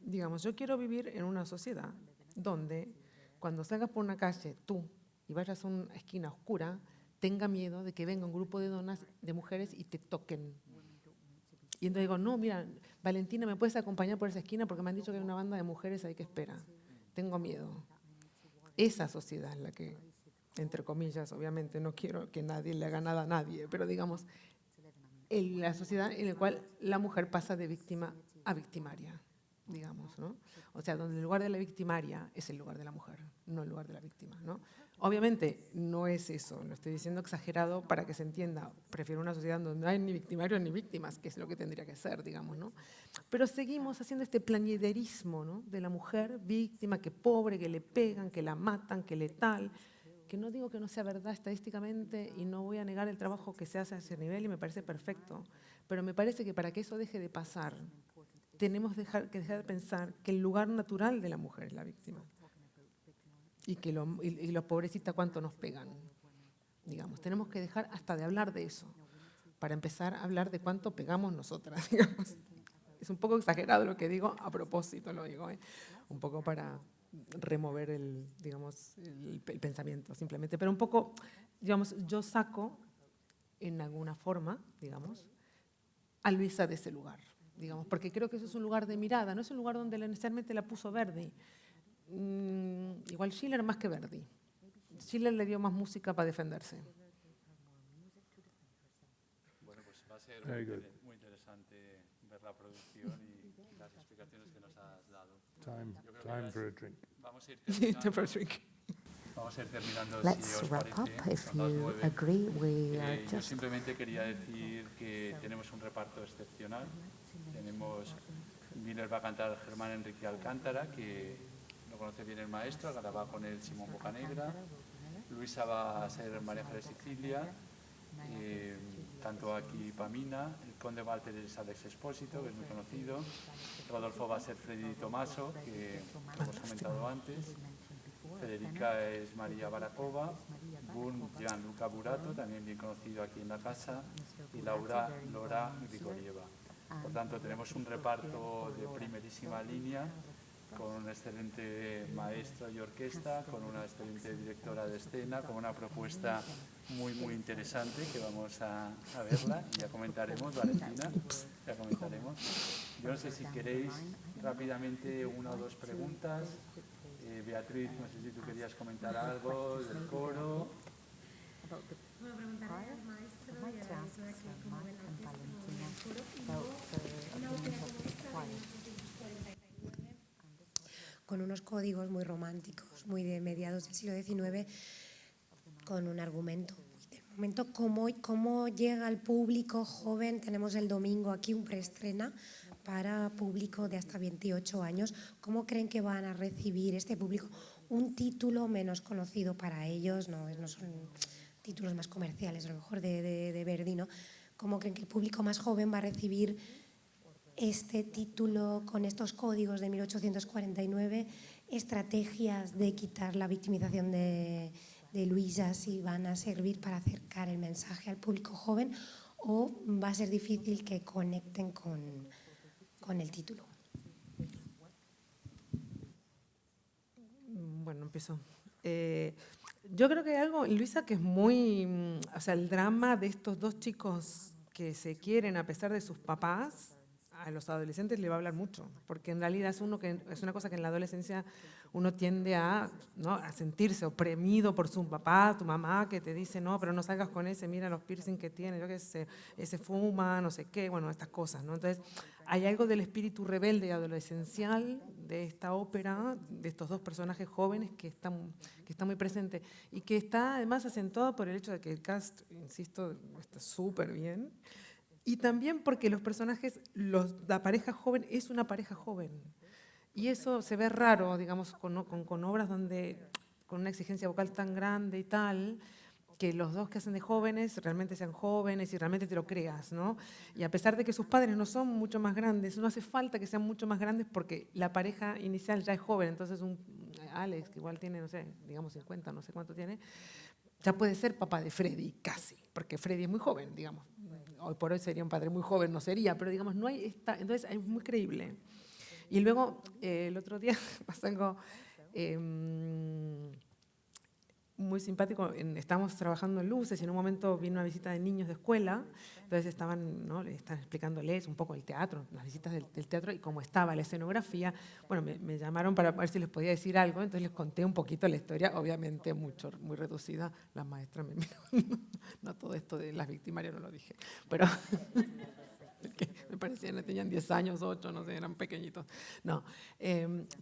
Digamos, yo quiero vivir en una sociedad donde cuando salgas por una calle tú y vayas a una esquina oscura, tenga miedo de que venga un grupo de mujeres y te toquen. Y entonces digo, no, mira, Valentina, ¿me puedes acompañar por esa esquina? Porque me han dicho que hay una banda de mujeres ahí que espera. Tengo miedo. Esa sociedad es la que, entre comillas, obviamente no quiero que nadie le haga nada a nadie, pero digamos, la sociedad en la cual la mujer pasa de víctima a victimaria, digamos, ¿no? O sea, donde el lugar de la victimaria es el lugar de la mujer, no el lugar de la víctima, ¿no? Obviamente no es eso, lo estoy diciendo exagerado para que se entienda. Prefiero una sociedad donde no hay ni victimarios ni víctimas, que es lo que tendría que ser, digamos, ¿no? Pero seguimos haciendo este plañiderismo, ¿no?, de la mujer víctima, que pobre, que le pegan, que la matan, que le tal, que no digo que no sea verdad estadísticamente y no voy a negar el trabajo que se hace a ese nivel y me parece perfecto, pero me parece que para que eso deje de pasar, tenemos que dejar de pensar que el lugar natural de la mujer es la víctima. Y que los pobrecitas cuánto nos pegan, digamos. Tenemos que dejar hasta de hablar de eso, para empezar a hablar de cuánto pegamos nosotras, digamos. Es un poco exagerado lo que digo, a propósito lo digo, un poco para remover el pensamiento, simplemente. Pero un poco, digamos, yo saco en alguna forma, digamos, a Luisa de ese lugar, digamos, porque creo que eso es un lugar de mirada, no es un lugar donde necesariamente la puso Verdi. Igual Schiller más que Verdi. Schiller le dio más música para defenderse. Bueno, pues va a ser Very good. muy interesante ver la producción y las explicaciones que nos has dado. Time for a drink. Vamos a ir terminando. Si Let's os wrap up. parece. If Son las you 9. agree, we are Yo just simplemente quería decir que tenemos un reparto excepcional. Miller va a cantar Germán Enrique Alcántara, que lo conoce bien el maestro, graba con él Simón Bocanegra. Luisa va a ser María Ángeles Sicilia, tanto aquí Pamina, el conde Walter es Alex Espósito, que es muy conocido. Rodolfo va a ser Freddy Tomaso, que lo hemos comentado antes. Federica es María Barakova, Boone Gianluca Burato, también bien conocido aquí en la casa, y Laura Lora Grigorieva. Por tanto, tenemos un reparto de primerísima línea, con una excelente maestra y orquesta, con una excelente directora de escena, con una propuesta muy, muy interesante que vamos a verla y ya comentaremos, Valentina, ya comentaremos. Yo no sé si queréis rápidamente una o dos preguntas. Beatriz, no sé si tú querías comentar algo del coro. Bueno, preguntarle al maestro y a la directora que cómo ve la orquesta, cómo ve el coro, y luego una última pregunta de 1849, con unos códigos muy románticos, muy de mediados del siglo XIX, con un argumento del momento, cómo llega al público joven. Tenemos el domingo aquí un preestrena para público de hasta 28 años. ¿Cómo creen que van a recibir este público un título menos conocido para ellos? No son títulos más comerciales, a lo mejor de Verdi, ¿no? ¿Cómo creen que el público más joven va a recibir este título con estos códigos de 1849 estrategias de quitar la victimización de Luisa, si van a servir para acercar el mensaje al público joven o va a ser difícil que conecten con el título. Bueno, empiezo. Yo creo que hay algo en Luisa que es muy, o sea, el drama de estos dos chicos que se quieren a pesar de sus papás, a los adolescentes le va a hablar mucho, porque en realidad es una cosa que en la adolescencia uno tiende a, ¿no?, a sentirse oprimido por su papá, tu mamá, que te dice, no, pero no salgas con ese, mira los piercing que tiene, yo qué sé, ese fuma, no sé qué, bueno, estas cosas, ¿no? Entonces, hay algo del espíritu rebelde y adolescencial de esta ópera, de estos dos personajes jóvenes que está muy presente y que está además acentuado por el hecho de que el cast, insisto, está súper bien. Y también porque los personajes, la pareja joven es una pareja joven. Y eso se ve raro, digamos, con obras donde, con una exigencia vocal tan grande y tal, que los dos que hacen de jóvenes realmente sean jóvenes y realmente te lo creas, ¿no? Y a pesar de que sus padres no son mucho más grandes, no hace falta que sean mucho más grandes porque la pareja inicial ya es joven. Entonces Alex, que igual tiene, no sé, digamos 50, no sé cuánto tiene, ya puede ser papá de Freddy, casi, porque Freddy es muy joven, digamos. Hoy por hoy sería un padre muy joven, no sería, pero digamos, no hay esta, entonces es muy creíble. Y luego, el otro día pasó algo muy simpático. Estábamos trabajando en luces y en un momento vino una visita de niños de escuela, entonces estaban, ¿no?, le están explicándoles un poco el teatro, las visitas del teatro y cómo estaba la escenografía. Bueno, me llamaron para ver si les podía decir algo, entonces les conté un poquito la historia, obviamente muy reducida. Las maestras me miraron, no todo esto de las victimarias no lo dije, pero que me parecían que tenían 10 años, 8, no sé, eran pequeñitos. No,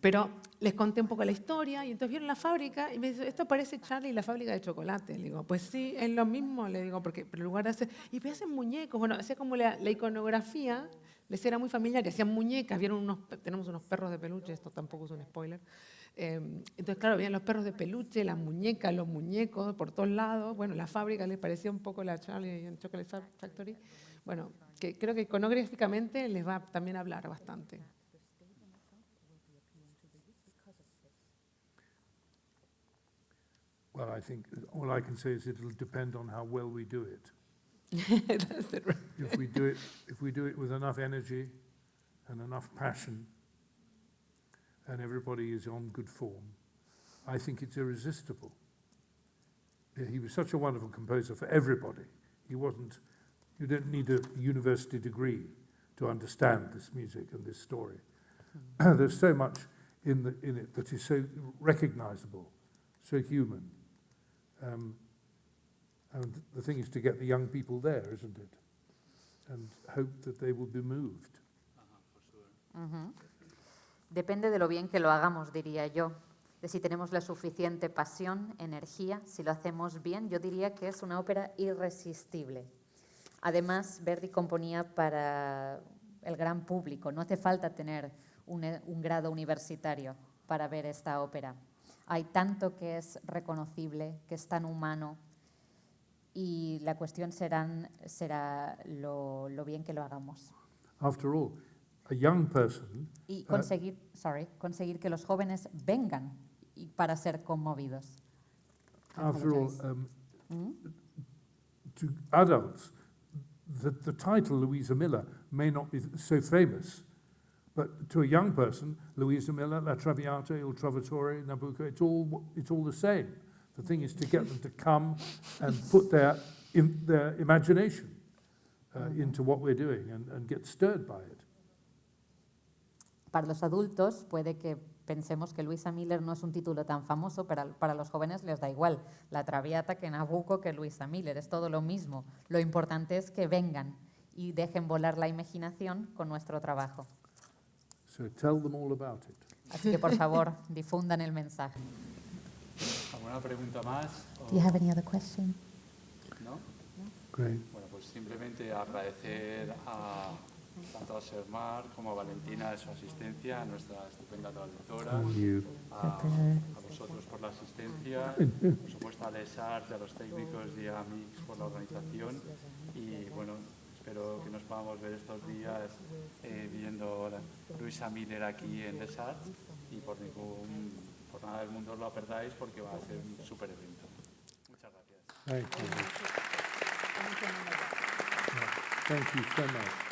pero les conté un poco la historia y entonces vieron la fábrica y me dice, esto parece Charlie y la fábrica de chocolate. Le digo, pues sí, es lo mismo, le digo, porque pero en lugar de hacer, y me hacen muñecos, bueno, hacía como la iconografía, les era muy familiar y hacían muñecas, tenemos unos perros de peluche, esto tampoco es un spoiler. Entonces, claro, veían los perros de peluche, las muñecas, los muñecos por todos lados. Bueno, la fábrica les parecía un poco la Charlie and Chocolate Factory. Bueno, que creo que iconográficamente les va también a hablar bastante. Well, I think all I can say is it'll depend on how well we do it. That's it, right. If we do it with enough energy and enough passion, and everybody is on good form, I think it's irresistible. He was such a wonderful composer for everybody. You don't need a university degree to understand this music and this story. There's so much in it that is so recognizable, so human. And the thing is to get the young people there, isn't it? And hope that they will be moved. Depende de lo bien que lo hagamos, diría yo. De si tenemos la suficiente pasión, energía, si lo hacemos bien, yo diría que es una ópera irresistible. Además, Verdi componía para el gran público. No hace falta tener un grado universitario para ver esta ópera. Hay tanto que es reconocible, que es tan humano, y la cuestión será lo bien que lo hagamos. After all, a young person... Y conseguir que los jóvenes vengan para ser conmovidos. After all, to adults, the title Louisa Miller may not be so famous, but to a young person, Louisa Miller, La Traviata, Il Trovatore, Nabucco, it's all the same. The thing is to get them to come and put their imagination into what we're doing and get stirred by it. Para los adultos puede que pensemos que Luisa Miller no es un título tan famoso, pero para los jóvenes les da igual. La Traviata que Nabucco que Luisa Miller, es todo lo mismo. Lo importante es que vengan y dejen volar la imaginación con nuestro trabajo. So tell them all about it. Así que por favor, difundan el mensaje. ¿Alguna pregunta más? Do you have any other question? ¿No? Great. Bueno, pues simplemente agradecer tanto a Sermar como a Valentina de su asistencia, a nuestra estupenda traductora, Thank you. a vosotros por la asistencia, por supuesto a Les Arts, a los técnicos y a Mix por la organización y bueno, espero que nos podamos ver estos días viendo Luisa Miller aquí en Les Arts y por nada del mundo os lo perdáis porque va a ser un súper evento. Muchas gracias. Thank you. Thank you so much.